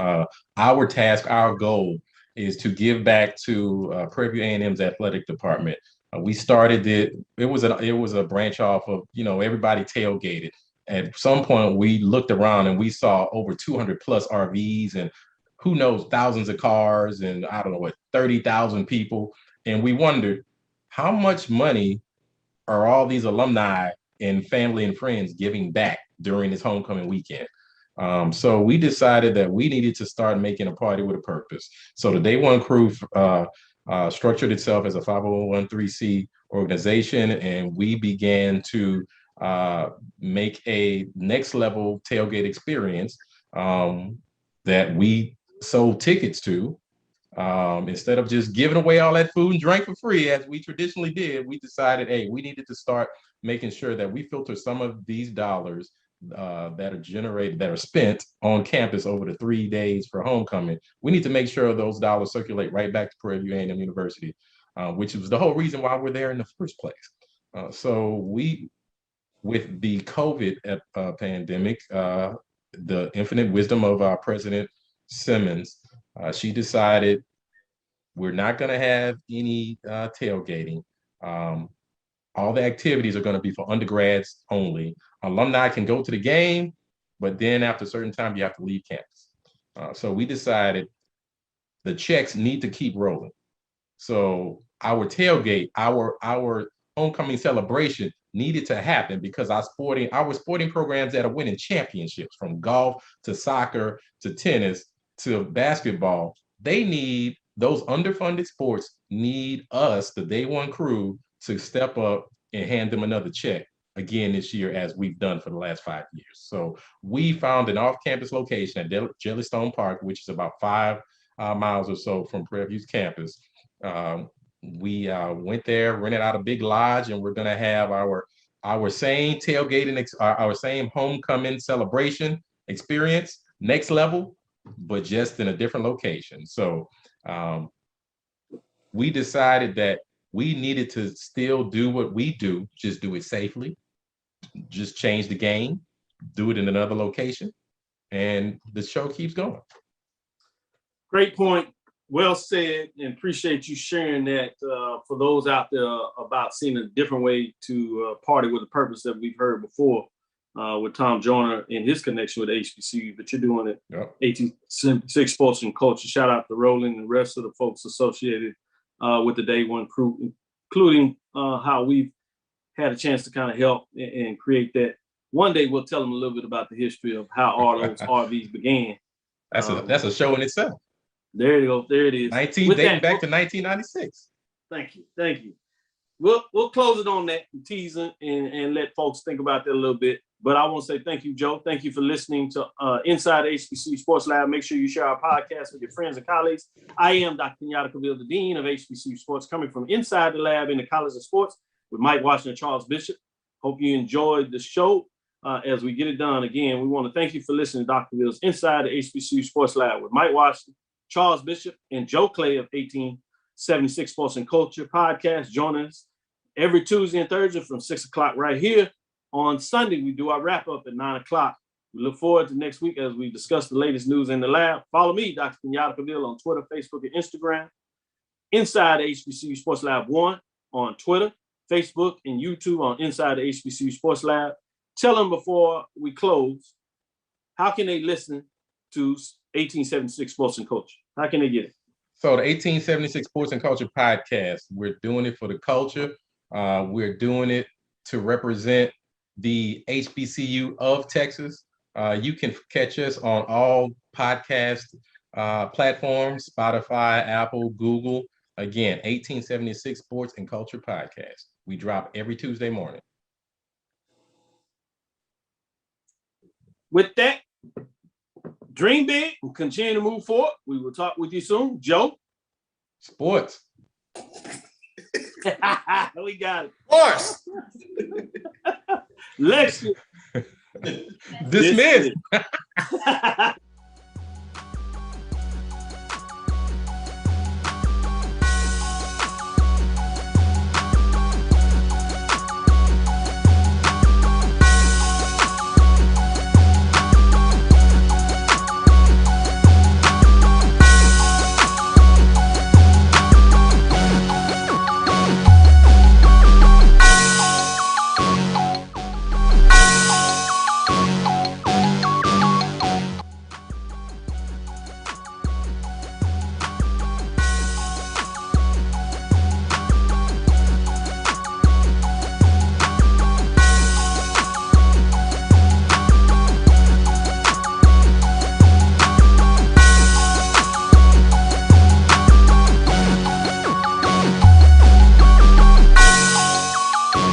Our task, our goal is to give back to Prairie View A&M's athletic department. We started it was a branch off of, everybody tailgated. At some point we looked around and we saw over 200 plus RVs and who knows, thousands of cars and I don't know what, 30,000 people. And we wondered how much money are all these alumni and family and friends giving back during this homecoming weekend. So we decided that we needed to start making a party with a purpose. So the Day One crew structured itself as a 501(c) organization, and we began to make a next level tailgate experience that we sold tickets to. Instead of just giving away all that food and drink for free, as we traditionally did, we decided, hey, we needed to start making sure that we filter some of these dollars that are generated, that are spent on campus over the 3 days for homecoming. We need to make sure those dollars circulate right back to Prairie View A&M University, which was the whole reason why we're there in the first place. So we, with the COVID pandemic, the infinite wisdom of our President Simmons, She decided we're not going to have any tailgating. All the activities are going to be for undergrads only. Alumni can go to the game, but then after a certain time, you have to leave campus. So we decided the checks need to keep rolling. So our tailgate, our homecoming celebration needed to happen because our sporting programs that are winning championships, from golf to soccer to tennis to basketball, those underfunded sports need us, the day one crew, to step up and hand them another check again this year, as we've done for the last 5 years. So we found an off-campus location at Jellystone Park, which is about 5 miles or so from Prairie View's campus. We went there, rented out a big lodge, and we're going to have our same tailgating, our same homecoming celebration experience, next level, but just in a different location. So we decided that we needed to still do what we do, just do it safely, just change the game, do it in another location, and the show keeps going. Great point. Well said, and appreciate you sharing that for those out there about seeing a different way to party with a purpose that we've heard before with Tom Joyner and his connection with HBCU, but you're doing it. Yep. 1876 Sports and Culture. Shout out to Roland and the rest of the folks associated with the Day One crew, including how we've had a chance to kind of help and create that. One day we'll tell them a little bit about the history of how all those RVs began. That's a show in itself. There you go. There it is. Dating back to 1996. Thank you. We'll close it on that and tease and let folks think about that a little bit. But I want to say thank you, Joe. Thank you for listening to Inside HBCU Sports Lab. Make sure you share our podcast with your friends and colleagues. I am Dr. Kenyatta Cavil, the Dean of HBCU Sports, coming from inside the lab in the College of Sports with Mike Washington and Charles Bishop. Hope you enjoyed the show. As we get it done, again, we want to thank you for listening to Dr. Cavill's Inside the HBCU Sports Lab with Mike Washington, Charles Bishop, and Joe Clay of 1876 Sports and Culture podcast. Join us every Tuesday and Thursday from 6 o'clock right here. On Sunday, we do our wrap up at 9 o'clock. We look forward to next week as we discuss the latest news in the lab. Follow me, Dr. Kenyatta Cavil, on Twitter, Facebook, and Instagram. Inside the HBCU Sports Lab 1 on Twitter, Facebook, and YouTube on Inside the HBCU Sports Lab. Tell them before we close, how can they listen to 1876 Sports and Culture? How can they get it? So the 1876 Sports and Culture podcast, we're doing it for the culture. We're doing it to represent the HBCU of Texas. You can catch us on all podcast platforms, Spotify, Apple, Google. Again, 1876 Sports and Culture podcast. We drop every Tuesday morning. With that, dream big and continue to move forward. We will talk with you soon. Joe? Sports. We got it. Sports. Lexi. Dismissed.